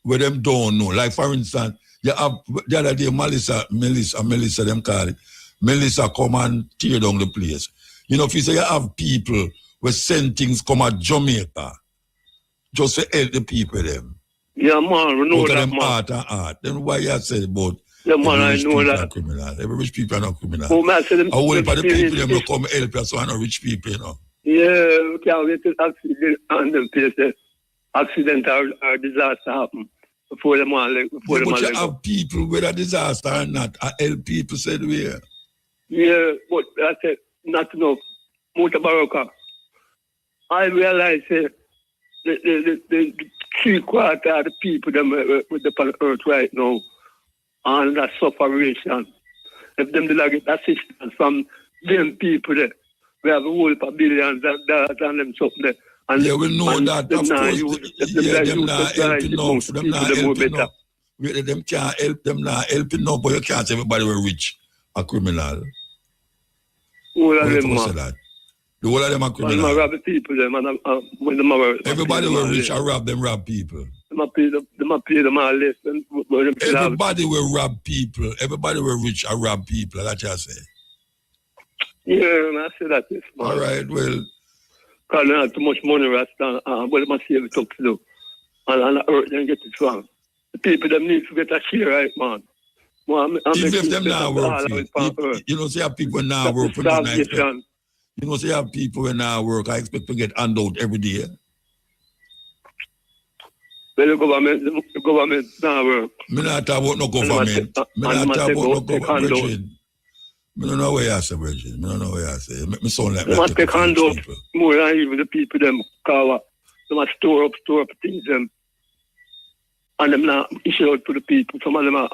Where them don't know. Like for instance, you have the other day Melissa, them call it. Melissa come and tear down the place. You know, if you say you have people where send things come at Jamaica, just to help the people them. Yeah man, we know out that them man. Art and art. Then why you say about yeah, man, I know that. Criminal. Every rich people are not criminal. Oh, man, I said I will for the people them will come help you, so I know rich people, you know. Yeah, we can't wait till accident and them places. Accident or disaster happen before them all. But you have people with a disaster or not. I help people said we. Yeah, but I said not enough. MATABARUKA. I realize the 3/4 of the people them with the earth right now and that sufferation. If them did get assistance from them people there, we have a whole of billions of dollars and them something there. And yeah, we know that. Of course, them not helping enough. Them not helping enough. Them can't help. Them not helping enough. But you can't say everybody were rich a criminal. All of them, that. The whole of them are criminal. Them rob the people. Everybody were rich and rob people. Them pay them all less. Everybody will rob people. Everybody will rich and rob people. That's what I say. Yeah, I say that. Yes, man. All right, well. Because they have too much money, Rasta, but they must save it up to do. And the earth then get it wrong. The people them need to get a share, right, man? Even if them now work, you know, say have people now work for them. You know, say have people when now work, I expect to get handout every day. Well, the government now work. Me not talk about no government. Me not talk about no government. I don't know what you say, Virgin. I don't know what you say. Me sound like they must take handout more than even the people them. They must store up things them. And them not issue out to the people. Some of them are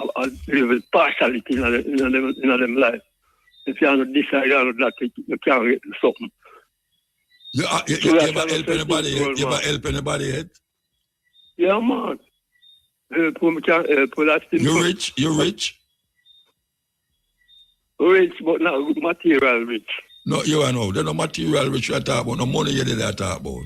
live with partiality in them life. If you don't decide on that, you can't get something. You ever help anybody yet? You ever help anybody yet? Yeah, man. You rich? You rich? Rich, but not material rich. No, you know. There's no material rich you talk about. No money you did talk about.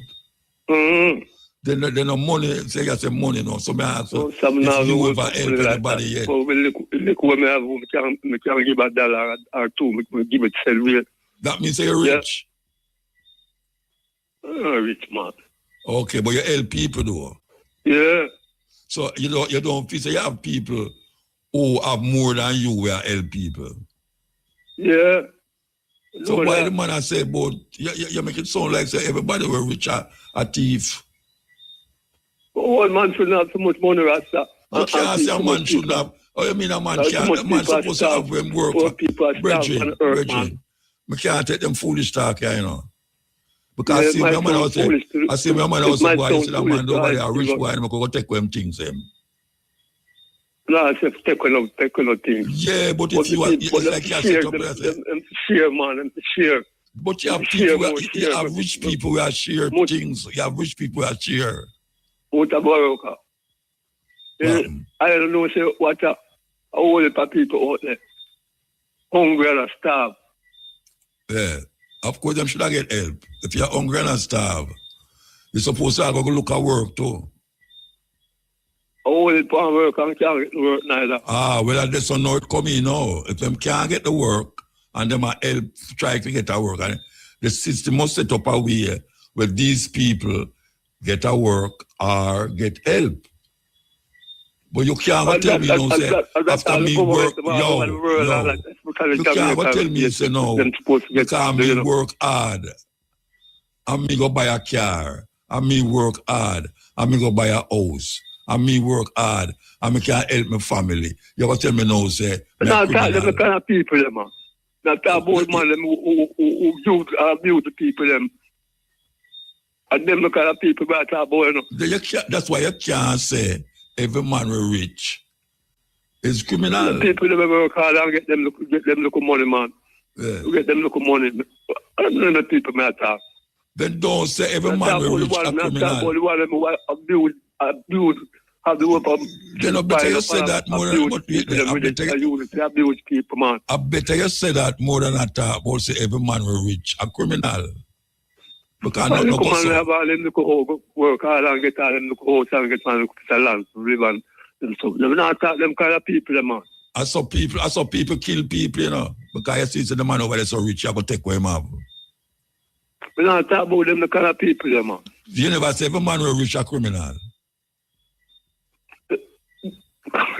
Mm-hmm. There's no money. Say you say money now. So I ask you, if you ever help anybody yet? Look when I have, I can give $1 or two. I give it to that means you're rich? Yeah. Rich, man. Okay, but you help people though. Yeah. So you don't feel so you have people who have more than you will help people. Yeah. So why the man I say, but you make it sound like say everybody were rich a thief. One man should not have so much money, Rasta. You can't say a man should have. Oh, you mean a man can't? A man supposed to have them work. Bridging. I can't take them foolish talk here, you know. Because I see my man out there. I see my man out there. Why you say that man nobody a rich boy and I go take them things them. No, I said take on things. Yeah, but if you are like you set up share, man, share. But you have people, you have rich people who are share things. You have rich people who are share. MATABARUKA. I don't know say what a whole heap of people out there. Hungry and starved. Yeah. Of course them should have get help. If you're hungry and starved, you're supposed to go look at work too. All the pound work and can't get the work neither. Well, that's so now it come in now. If them can't get the work and them are help try to get a work, and the system must set up a way where these people get a work or get help. But you can't tell me no say after me work, you can't tell me say no, because me work hard and me go buy a car and me work hard and me go buy a house. And me work hard, and me can't help my family. You ever tell me now, say, not talk them kind of people, them, man. Not talk about man, them who abuse the people, them. And them the kind of people that talk about, you know. That's why you can't say every man will rich. It's criminal. The people that work hard and get them look money, man. Yeah. Get them look money. I don't know the people may talk. Then don't say every man will rich a criminal. Not talk about the one them abuse. Have the work of then I better you say that more than what I better you say that more than I talk about say every man will reach a criminal. Because not no go so. Have all them look work hard and get all them look house and get man look land live and so them not talk them kind of people man. I saw people kill people, you know. Because you see the man over there so rich, you have to take away him up. We not talk about them the kind of people, man. You never say every man will reach a criminal.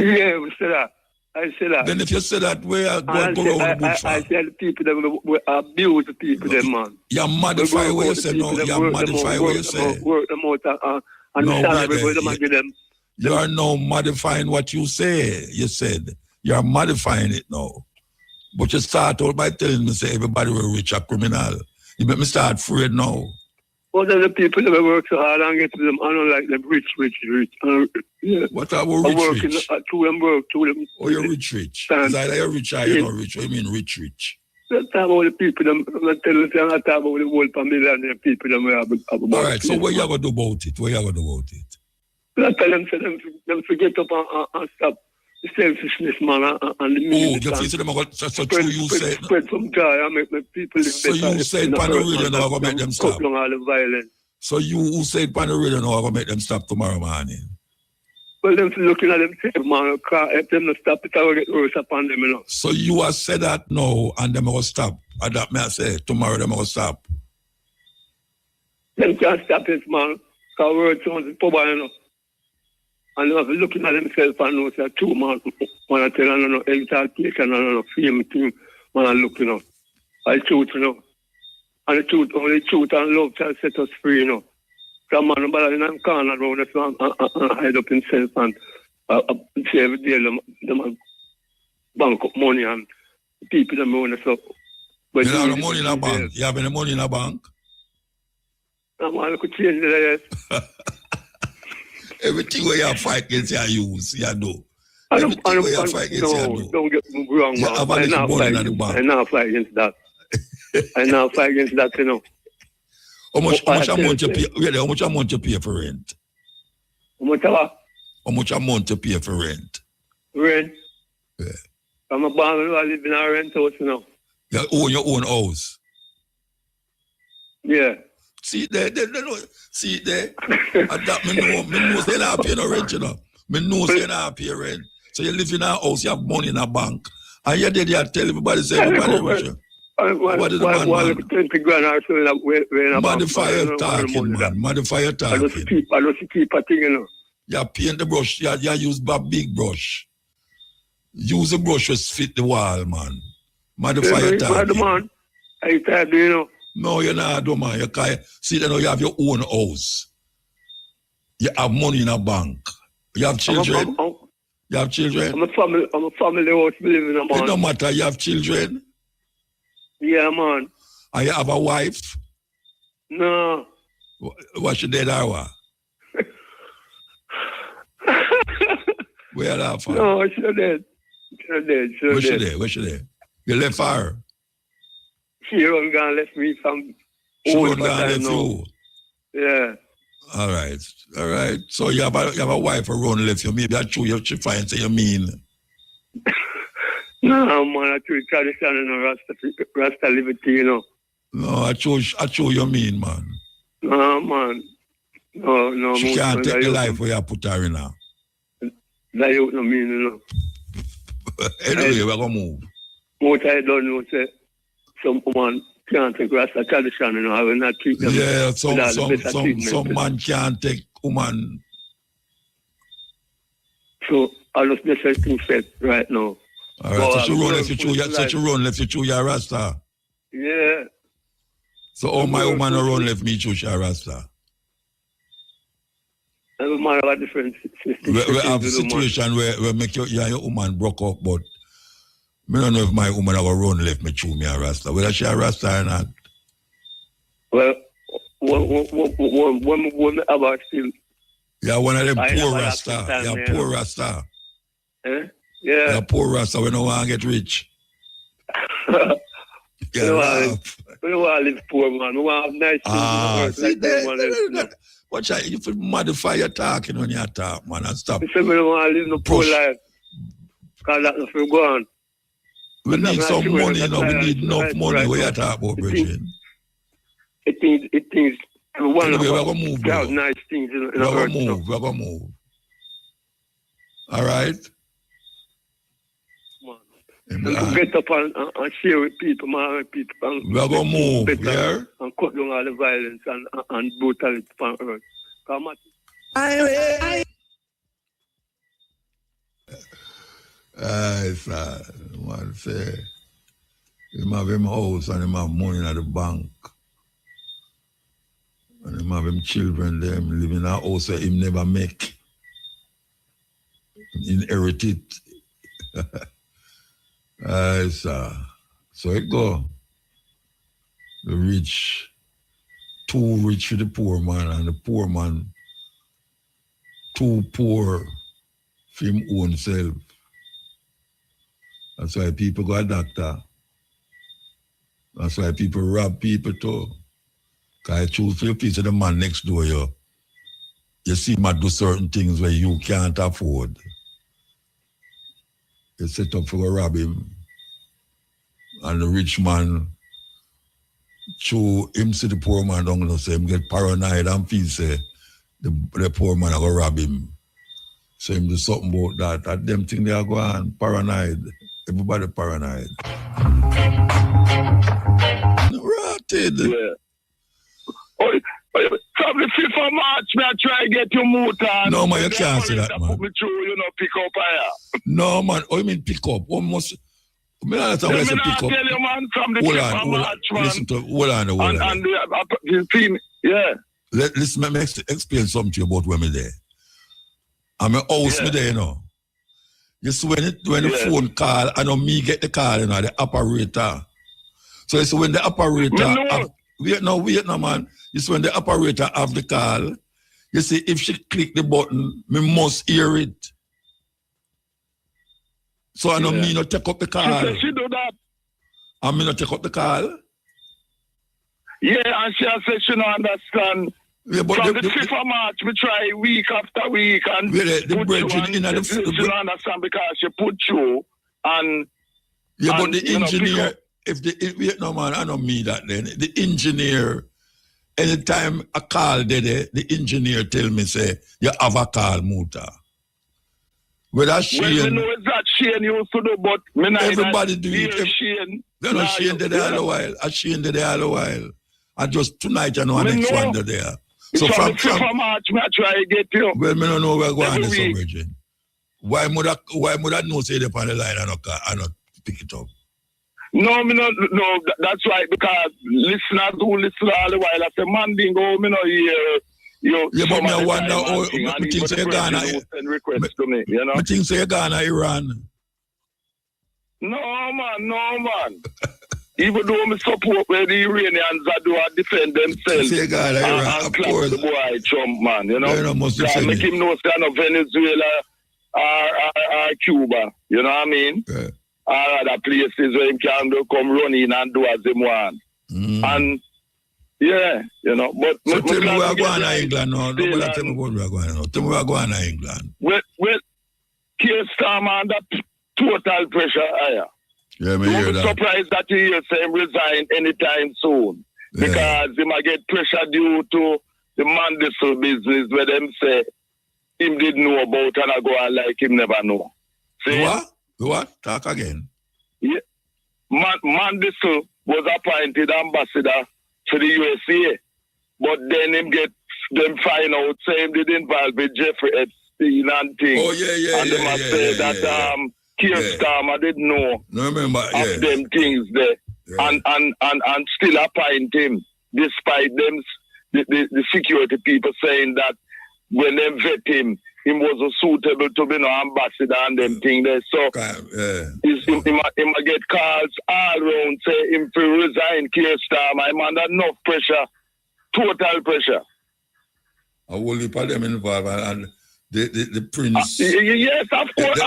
Yeah, we say that. I say that. Then if you say that, we are going to go around the bush. I say the people that we abuse the people, them, man. You modify what you say, no. You modify what you say. Work them out and No, salary them and give them. You are now modifying what you say. You said you are modifying it now. But you start out by telling me, say, everybody will reach a criminal. You make me start afraid now. What are the people that work so hard and get to them? I don't like them rich. Yeah. What are we rich? To them work, to them. Oh, you're rich. It's either you're rich or you're not rich. What do you mean rich? Let's talk about the people, I'm not telling you, I'm not talking about the whole millionaire people that we have. All right, so what you going to do about it? I tell them, them forget up and stop the selfishness, man, and the music. Oh, you see them, so true you said. Spread some joy and make people live better. So you said pan the radio now, I'm going to make them stop. Cut down all the violence. So you who said pan the radio now, I'm going to make them stop tomorrow morning? Well, them looking at themselves, man, if them not stop it, I will get worse upon them, you know. So you have said that now, and them will stop. And that may I say, tomorrow them will stop. Them can't stop it, man. Because word sounds power, you know. And they're looking at themselves and know, say, two man, when I tell them, I don't know, exaltation, I don't know, fame thing, man, I look, you know. I truth, you know. And the truth, only truth and love shall set us free, you know. Some man about in a corner around us and hide up himself and say every day them bank up money and people them own us up. But you have the money in a bank? You have any money in a bank? No, man, I could change it, yes. Everything where you fight against you use, you do. Everything where you fight against you do. Don't get me wrong, man. I now fight against that. I now fight against that, you know. How much amount you pay? Really, how much amount you pay for rent? How much what? How much amount you pay for rent? Rent? Yeah. I'm a barman who live in a rent house now. You own your own house? Yeah. See there, see there. And that me know say not pay no rent, you know. Me know say not pay rent. So you live in a house, you have money in a bank. And you there tell everybody say everybody rich. What is the man? 20 grand or so modify your talking, man. Modify your talking. I just keep a thing, you know. You paint the brush. You use a big brush. Use a brush to fit the wall, man. Modify your talking. Man. I tired, you know. No, you're not, man. You can't. See, you know, you have your own house. You have money in a bank. You have children. You have children. I'm a family house living in a man. It don't matter. You have children. Yeah, man. And you have a wife? No. What she dead or what? Where you laugh at? No, she dead. Where she dead? Where she dead? You left her? She run gone left me from... She run gone left you? Yeah. All right. So you have a wife who run left you. Maybe that's true. You should find say you mean. No, man, I true tradition and Rasta liberty, you know. No, I show you mean, man. No, man. No. She can't take the life where you put her in now. That you no mean, you know. Anyway, we're going to move. What I don't know, say, some woman can't take Rasta tradition, you know. I will not treat them. Yeah, some man can't take woman. So, I just necessarily think that right now. All right, so she run left you through your Rasta. Yeah. So all my woman run left me through your Rasta. Every man have a different situation. We have a situation where make you and your woman broke up, but I don't know if my woman have a run left me through me a Rasta. Whether she a Rasta or not. Well, when about still. Yeah, one of them poor Rasta. Yeah, poor Rasta. Eh? Yeah. You're poor Rasta, we don't want to get rich. We don't want to live poor, man. We want to have nice things. Watch out, you should modify your talking when you talk, man, and stop. We say we don't want to live no poor life. Because that's not for go on. We need some money, you know. We need enough money. What you talk about, Bridget? It things. We're going to move, bro. Nice things in we're going to move. All right? Get up and share with people, man, people. We're going to move, yeah? And cut down all the violence and brutality on earth. Sir, man say, him have him house and him have money at the bank. And him have him children, them live in a house that him never make. Inherit it. Sir. So it go. The rich, too rich for the poor man, and the poor man too poor for him own self. That's why people go a doctor. That's why people rob people too. Because I choose for your piece of the man next door, you see him do certain things where you can't afford. You set up for to rob him. And the rich man, through him see the poor man don't know, say him get paranoid and feel say the poor man are going to rob him. So him do something about that. At them thing they are going paranoid. Everybody paranoid. Rotted. Yeah. From the 5th of March, I try to get you moved on. No, man, you can't say that, man. Put me through, you know, pick up here. No, man. What you mean pick up? Almost. I mean, I tell you, pick up. Tell you, man, from the 5th of March, man. Listen to, hold on. And the team, yeah. Listen, let me explain something to you about when I'm there. I'm a house me there, you know. You see, when the phone call, I know me get the call, you know, the operator. So you see, when the operator... Wait no, man. You see, when the operator have the call, you see, if she click the button, me must hear it. So I know me not take up the call. She do that. I me not take up the call. Yeah, and she said she don't understand. Yeah, but from the 5th of March, we try week after week and the bridge in the she don't understand because she put you and... Yeah, and, but the engineer... No man, I don't mean that then. The engineer, anytime a call there, the engineer tell me, say, you have a call, Muta. Whether Shane... Well, we know it's that Shane used to do, but... Everybody do it. Shane. You know, Shane did it all a while. I Shane did it all a while. And just tonight, I know an next one there. So from the 5th of March, I try to get you. Well, I don't know where we're going this origin. Why would I know say it on the line and not pick it up? No, that's right, because listeners who listen all the while, I say, man, didn't go, me no hear you. Yeah, but me wonder how, me think say Ghana, me think say Ghana, Iran. No, man. Even though me support where the Iranians are doing defend themselves. Say Ghana, Iran, of course. The boy Trump, man, you know. Yeah, make him know stand of Venezuela or Cuba, you know what I mean? Yeah. Or other places where he can come run in and do as he want. And yeah, you know, but so tell me we're going to England now. Nobody tell me what we're going now. Tell me we're going to England. Well, Keir Starmer under total pressure higher. Yeah, me hear that. Don't be surprised that he hears him resign anytime soon. Yeah. Because he might get pressure due to the Mandisel business where them say him didn't know about and I go on like him never know. See? What? Talk again. Yeah. Mandisel was appointed ambassador to the USA, but then him get them find out saying they didn't involve with Jeffrey Epstein and things. Oh yeah. And they must say that Keir Starmer didn't know of them things there, and still appoint him despite them the security people saying that when they vet him was suitable to be no ambassador and them thing there. So he might get calls all around say him to resign Keir Starmer. I'm under enough pressure, total pressure. I will leave them involved and the prince. Yes, of course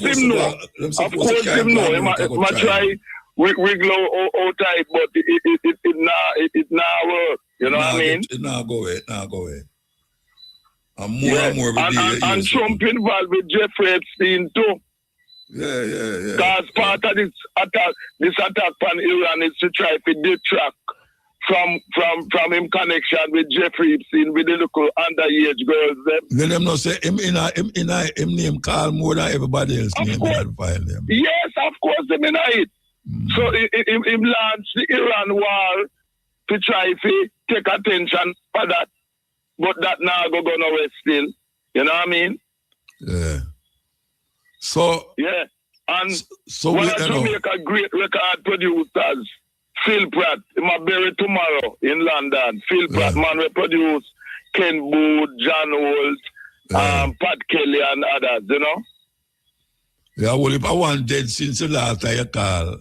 him know. Of course him know. He might try wiggle out tight, but it now work. You know what I mean? It now go away. And more and Trump involved with Jeffrey Epstein too. Yeah. Because part of this attack on Iran is to try to detract from him connection with Jeffrey Epstein with the local underage girls. Then them not say him name call more than everybody else name that file them. Yes, of course him in it. So him launched the Iran war to try to take attention for that. But that now go nowhere still. You know what I mean? Yeah. So yeah, and so one of Jamaica great record producers, Phil Pratt, he might bury tomorrow in London. Phil Pratt, man, we produce Ken Booth, John Holt, Pat Kelly, and others, you know. Yeah, well, if I want dead since the last time you call.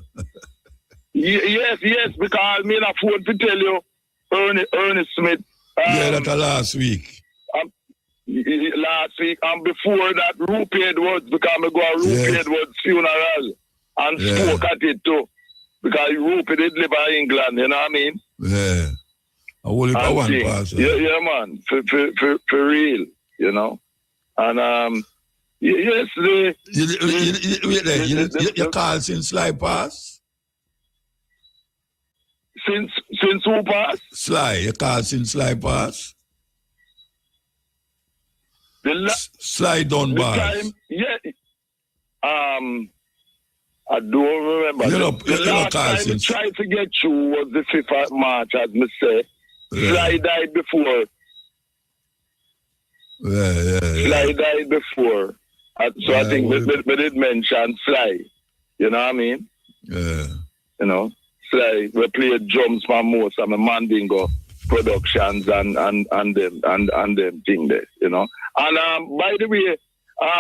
Yes, because me na phone to tell you, Ernest Smith. That's last week. Last week, and before that, Rupert Edwards, because I go to Rupert Edwards' funeral and spoke at it too. Because Rupert did live in England, you know what I mean? Yeah. I will if I want pass. Yeah, man. For real, you know. And yes, you call since Sly pass? Since who pass? Sly, you call since Sly pass? Sly Dunbar. Yeah. I don't remember. The last time we tried to get you was the 5th of March, as me say. Sly died before. Sly died before. So I think we did mention Sly. You know what I mean? Yeah. You know, Sly, we played drums for most of my Mandingo productions and them thing there, you know. And by the way,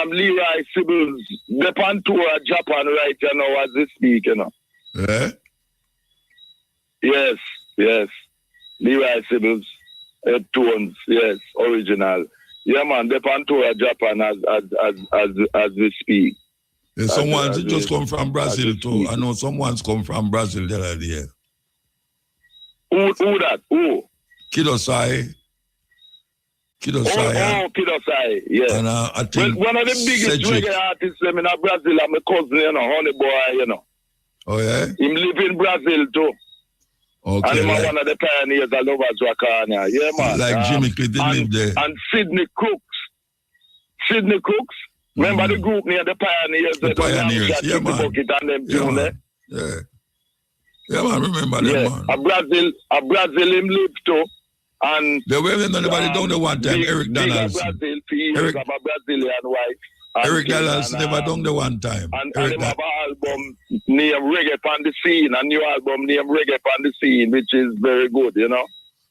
Leroy Sibbles, they're on tour at Japan right now as they speak, you know. Yeah? Yes. Leroy Sibbles, Tones, yes, original. Yeah, man, they're on tour at Japan as we speak. Yeah, someone's just come from Brazil too. I know someone's come from Brazil the other day. Who that? Who? Kidosai. Oh, Kidosai, yeah. And I think one of the biggest reggae artists in Brazil, I'm a cousin, you know, Honey Boy, you know. Oh, yeah? He live in Brazil, too. Okay. And he's one of the pioneers of Lovers Wakania. Yeah, man. Like Jimmy Cliff did live there. And Sidney Cooks. Remember the group near the Pioneers? The Pioneers, yeah, man. And them Yeah, man. Yeah, man, remember them, man. A Brazil him live, too. And they were nobody down the one time. Eric Donaldson. Eric Brazilian wife. Eric Donaldson never done the one time. And him have an album named Reggae on the Scene, a new album named Reggae on the Scene, which is very good, you know.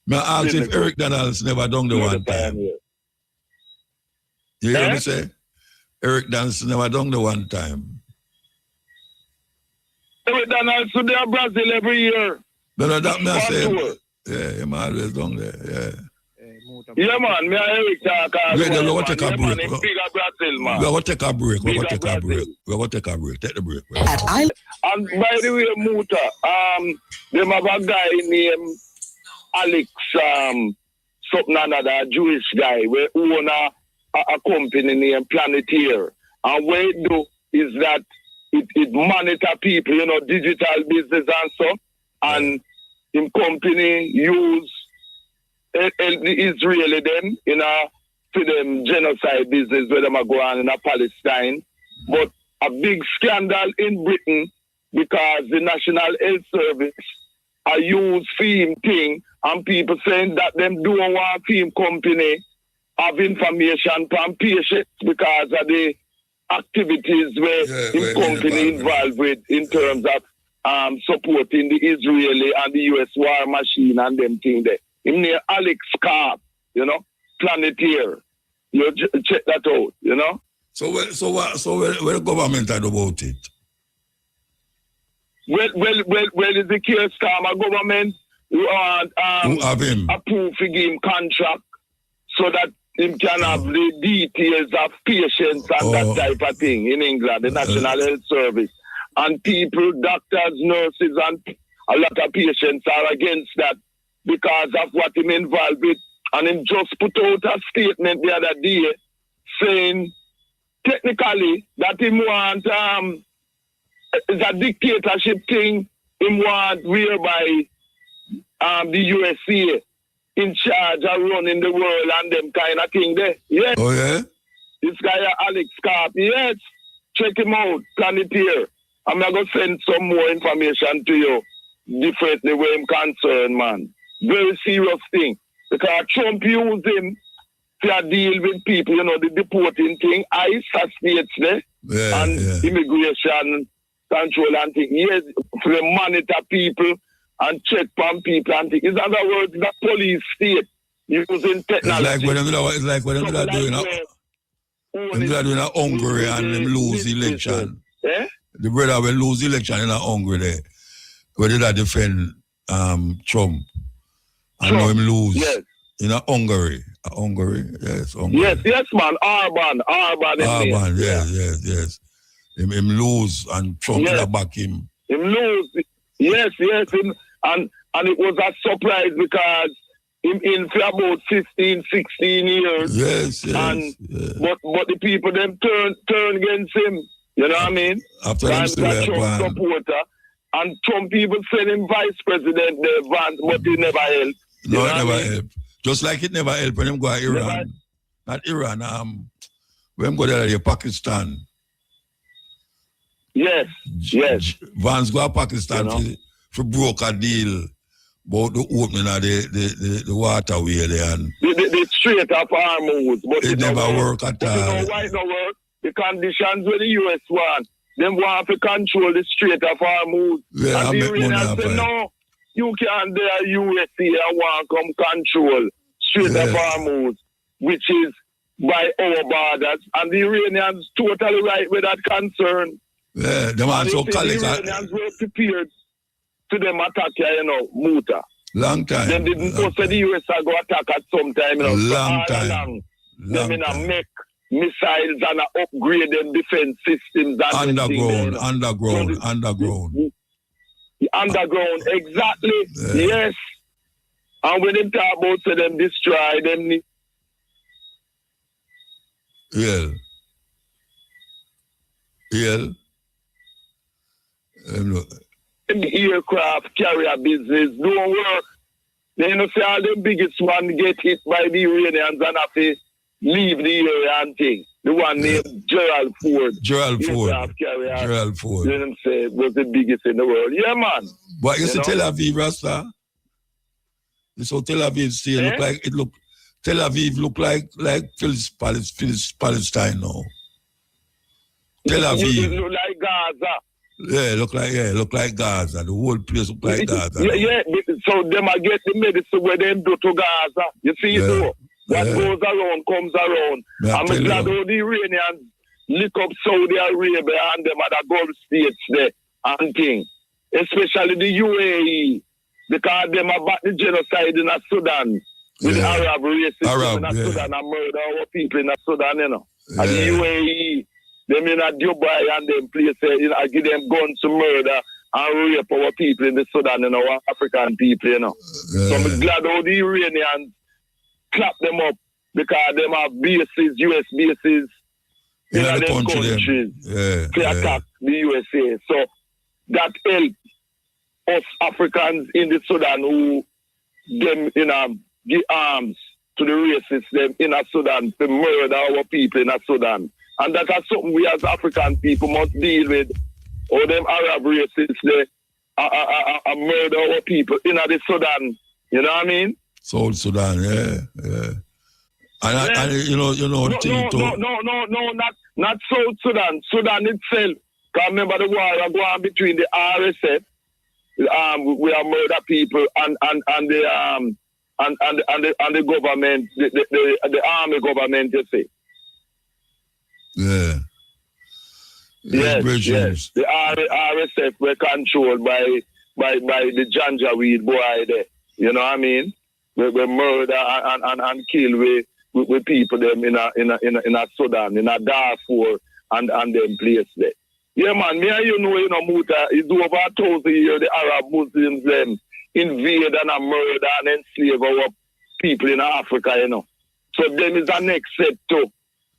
May I ask if Eric Donaldson never done the one time? You hear me say? Eric Donaldson never done the one time. Eric Donaldson, they are Brazil every year. No, that me I say. Yeah, him always down there, yeah. Yeah, man, me and Eric talk. We're going to take a break. We're going to take a break. We're going to take a break. We're going to take a break. Take the break. And by the way, Muta, them have a guy named Alex, something another, a Jewish guy, who own a company named Planeteer. And what it do is that it monitor people, you know, digital business and stuff. And in company use the Israeli them in to them genocide business where them are going in Palestine. But a big scandal in Britain because the National Health Service are use film thing and people saying that them do want film company have information from patients because of the activities where the company involved with in terms of supporting the Israeli and the US war machine and them thing there. Him near Alex Carp, you know, Planeteer. You check that out, you know. So where the government had about it? Well, is the Keir Starmer government who have him approved to give him contract so that him can have the details of patients and that type of thing in England, the National Health Service. And people, doctors, nurses, and a lot of patients are against that because of what him involved with. And him just put out a statement the other day saying technically that him want the dictatorship thing him want whereby the USA in charge of running the world and them kind of thing there. Yes. Oh yeah? This guy Alex Carp, yes. Check him out, Planeteer. I'm going to send some more information to you differently where I'm concerned, man. Very serious thing. Because Trump used him to deal with people, you know, the deporting thing, ICE has states there, and immigration control and thing. Yes, to monitor people and check on people and thing. In other words, the police state using technology. It's like when they're doing a Hungary and them lose election. The brother will lose election in a Hungary there. Where did I defend Trump? I know him lose in a Hungary. Yes, Hungary. Yes, man. Urban. Yes. Him lose and Trump back him. Him lose. Yes. And it was a surprise because him in for about 15, 16 years. Yes. But the people them turn against him. You know what I mean? After him still Trump supporter. And Trump people sent him vice president there, Vance, but it never helped. No, it never helped. Just like it never helped when him go to Iran. Not Iran, when him go there to Pakistan. Yes. Vance go to Pakistan for broke a deal about the opening of the waterway there. And the Strait of Hormuz. But it never worked at all. You know why it not work? The conditions with the US want. Them want to control the Strait of Hormuz. Yeah, and the Iranians say, no, you can't dare USA and want to come control Strait of Hormuz, which is by our borders. And the Iranians totally right with that concern. Yeah, them also call it. The Iranians were prepared to them attack, Muta. Long time. Them didn't know say the US are going to attack at some time. Long time. Them make missiles and upgrade them defense systems. Underground. Underground, exactly. Yes. And when they talk about say them destroy them. The aircraft carrier business don't work. Then you see all the biggest one get hit by the Iranians and have to leave the area and thing. The one named Gerald Ford. Gerald Ford. You know what I'm saying? Was the biggest in the world. Yeah, man. But you see Tel Aviv, Rasta? You saw Tel Aviv still look like Tel Aviv look like Palestine now. Tel Aviv. It look like Gaza. Yeah, look like Gaza. The whole place look like Gaza. Yeah. So them I get the medicine where them do to Gaza. You see it though? What goes around comes around. I'm glad all the Iranians lick up Saudi Arabia and them other Gulf states there and thing. Especially the UAE. Because them about the genocide in Sudan. With the Arab races in Sudan and murder our people in Sudan, And the UAE, them in Dubai and them places, I give them guns to murder and rape our people in the Sudan, our African people, So I'm glad all the Iranians clap them up because them have bases, US bases in them countries to attack the USA. So that help us Africans in the Sudan who them give arms to the racists them in Sudan to murder our people in Sudan. And that is something we as African people must deal with. All them Arab racists they murder our people in the Sudan. You know what I mean? South Sudan, And you know, no, not South Sudan. Sudan itself. Because remember the war going on between the RSF, we are murder people, and the government, the army government, you see. Yes. The RSF were controlled by the Janjaweed boy there. You know what I mean? We murder and kill with people them in a Sudan, in a Darfur and them place there. Yeah, man, me and you know, Muta, it's over 1,000 years the Arab Muslims them invade and murder and enslave our people in Africa, So them is the next step to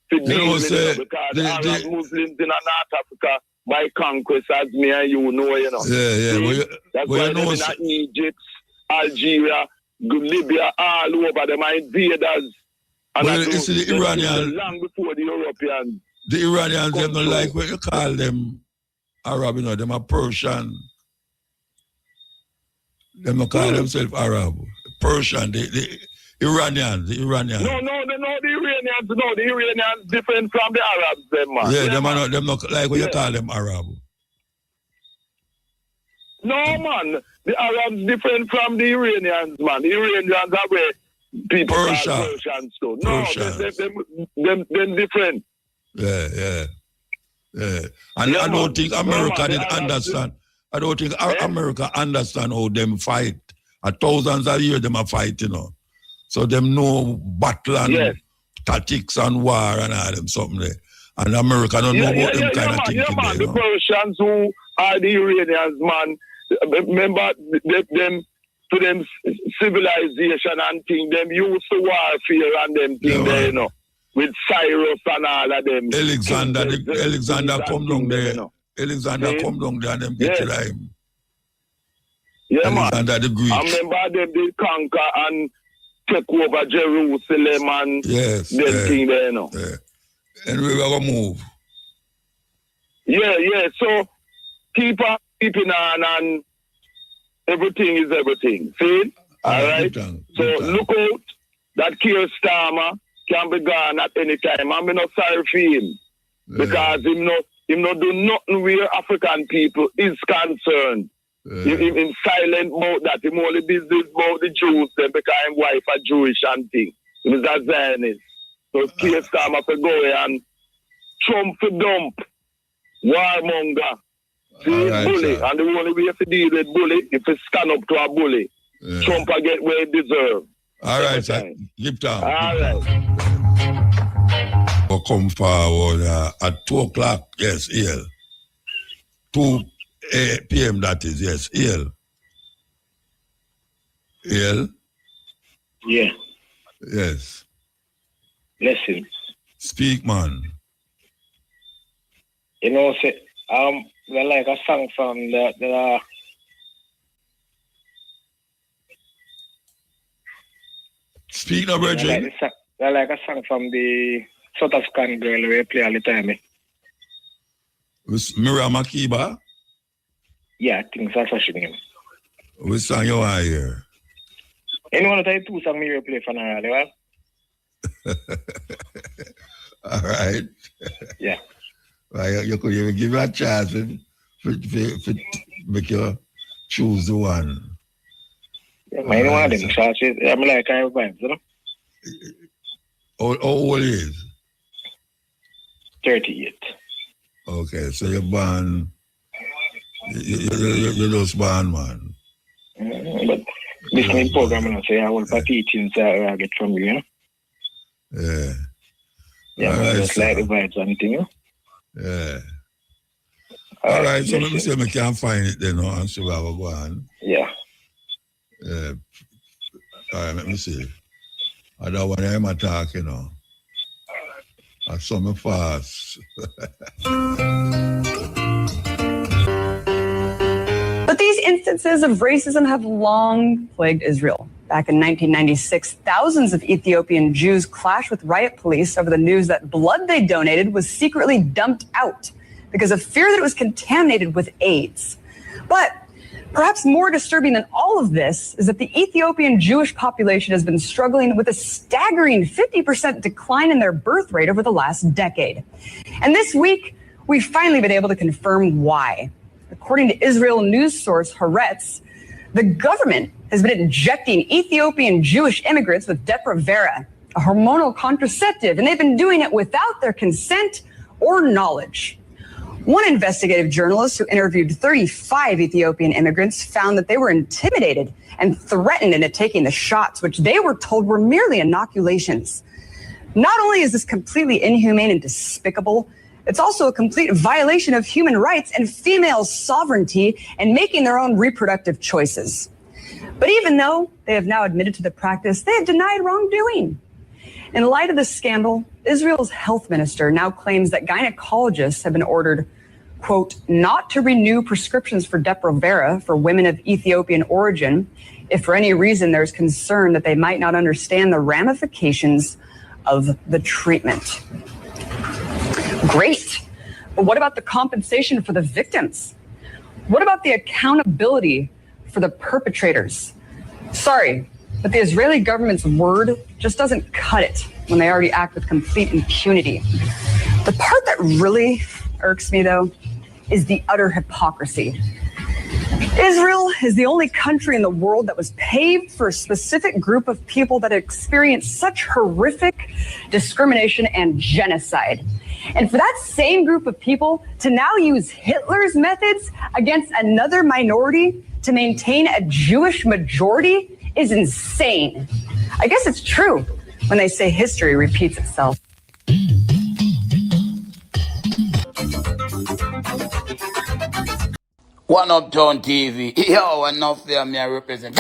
deal with it, because Arab Muslims in North Africa by conquest, as me and you know, That's why them in Egypt, Algeria, Libya, all over them are invaders. And you see the Iranians long before the Europeans. The Iranians, they don't like what you call them Arab, them are Persian. They don't call themselves Arab. Persian, Iranians. No, the Iranians different from the Arabs, them man. Yeah, them not like what you call them Arab. No, man. The Arabs different from the Iranians, man. The Iranians are where people call Persians too. No, them different. Yeah. And I don't think America did understand. I don't think America understand how them fight. Thousands of years them are fighting, So them know battle and tactics and war and all them something there. And America don't know about them kind of thing. Man. The Persians who are the Iranians, man. Remember them to them civilization and thing, them used to warfare and them thing there, with Cyrus and all of them. Alexander come down there. Alexander come down there and them get to him. Yeah, Alexander man. the Greek. I remember them they conquer and take over Jerusalem and them thing there, And we will move. Yeah. So keeping on and everything is everything. See? All right? So look out that Keir Starmer can be gone at any time. I'm not sorry for him. Because him not do nothing where African people is concerned. Him silent about that. Him only business about the Jews then because his wife a Jewish and thing. He was a Zionist. So Keir Starmer for go and Trump for dump. Warmonger. See, bully. Sir. And the only way to deal with bully if you stand up to a bully. Trump will get where he deserves. All right, sir. Keep down. All right. We'll come forward at 2 o'clock. Yes, EL. 2 p.m. that is. Yes, EL. EL? Yeah. Yes. Blessings. Speak, man. You know, I like a song from the Speak now, Virgin. I like a song from the South African girl we play all the time. With Miriam Makeba? Yeah, I think that's what she name. Which song you want to hear? Anyone that I two songs me play for now, right? All right. Yeah. Well, you could even give her a chance to make you choose the one. Yeah, man, one of them chances. I'm like I have vibes, you know? How old is? 38. Okay, so you're born. You're just born, man. But this main program, I say I will for teachings I get from you, you know? Yeah. Yeah, man, just like the vibes and thing, you know? Yeah. All right, so let me see if I can find it then, and see where we're going. Yeah. Yeah. All right, let me see. I don't want to attack, you know. I saw me fast. But these instances of racism have long plagued Israel. Back in 1996, thousands of Ethiopian Jews clashed with riot police over the news that blood they donated was secretly dumped out because of fear that it was contaminated with AIDS. But perhaps more disturbing than all of this is that the Ethiopian Jewish population has been struggling with a staggering 50% decline in their birth rate over the last decade. And this week, we've finally been able to confirm why. According to Israel news source Haaretz, the government has been injecting Ethiopian Jewish immigrants with Depo-Provera, a hormonal contraceptive, and they've been doing it without their consent or knowledge. One investigative journalist who interviewed 35 Ethiopian immigrants found that they were intimidated and threatened into taking the shots, which they were told were merely inoculations. Not only is this completely inhumane and despicable, it's also a complete violation of human rights and female sovereignty and making their own reproductive choices. But even though they have now admitted to the practice, they have denied wrongdoing. In light of this scandal, Israel's health minister now claims that gynecologists have been ordered, quote, not to renew prescriptions for Depo-Provera for women of Ethiopian origin if for any reason there's concern that they might not understand the ramifications of the treatment. Great. But what about the compensation for the victims? What about the accountability for the perpetrators? Sorry, But the Israeli government's word just doesn't cut it when they already act with complete impunity. The part that really irks me, though, is the utter hypocrisy. Israel is the only country in the world that was paved for a specific group of people that experienced such horrific discrimination and genocide. And for that same group of people to now use Hitler's methods against another minority to maintain a Jewish majority is insane. I guess it's true when they say history repeats itself. One Uptown TV. Yo, enough there, me I represent.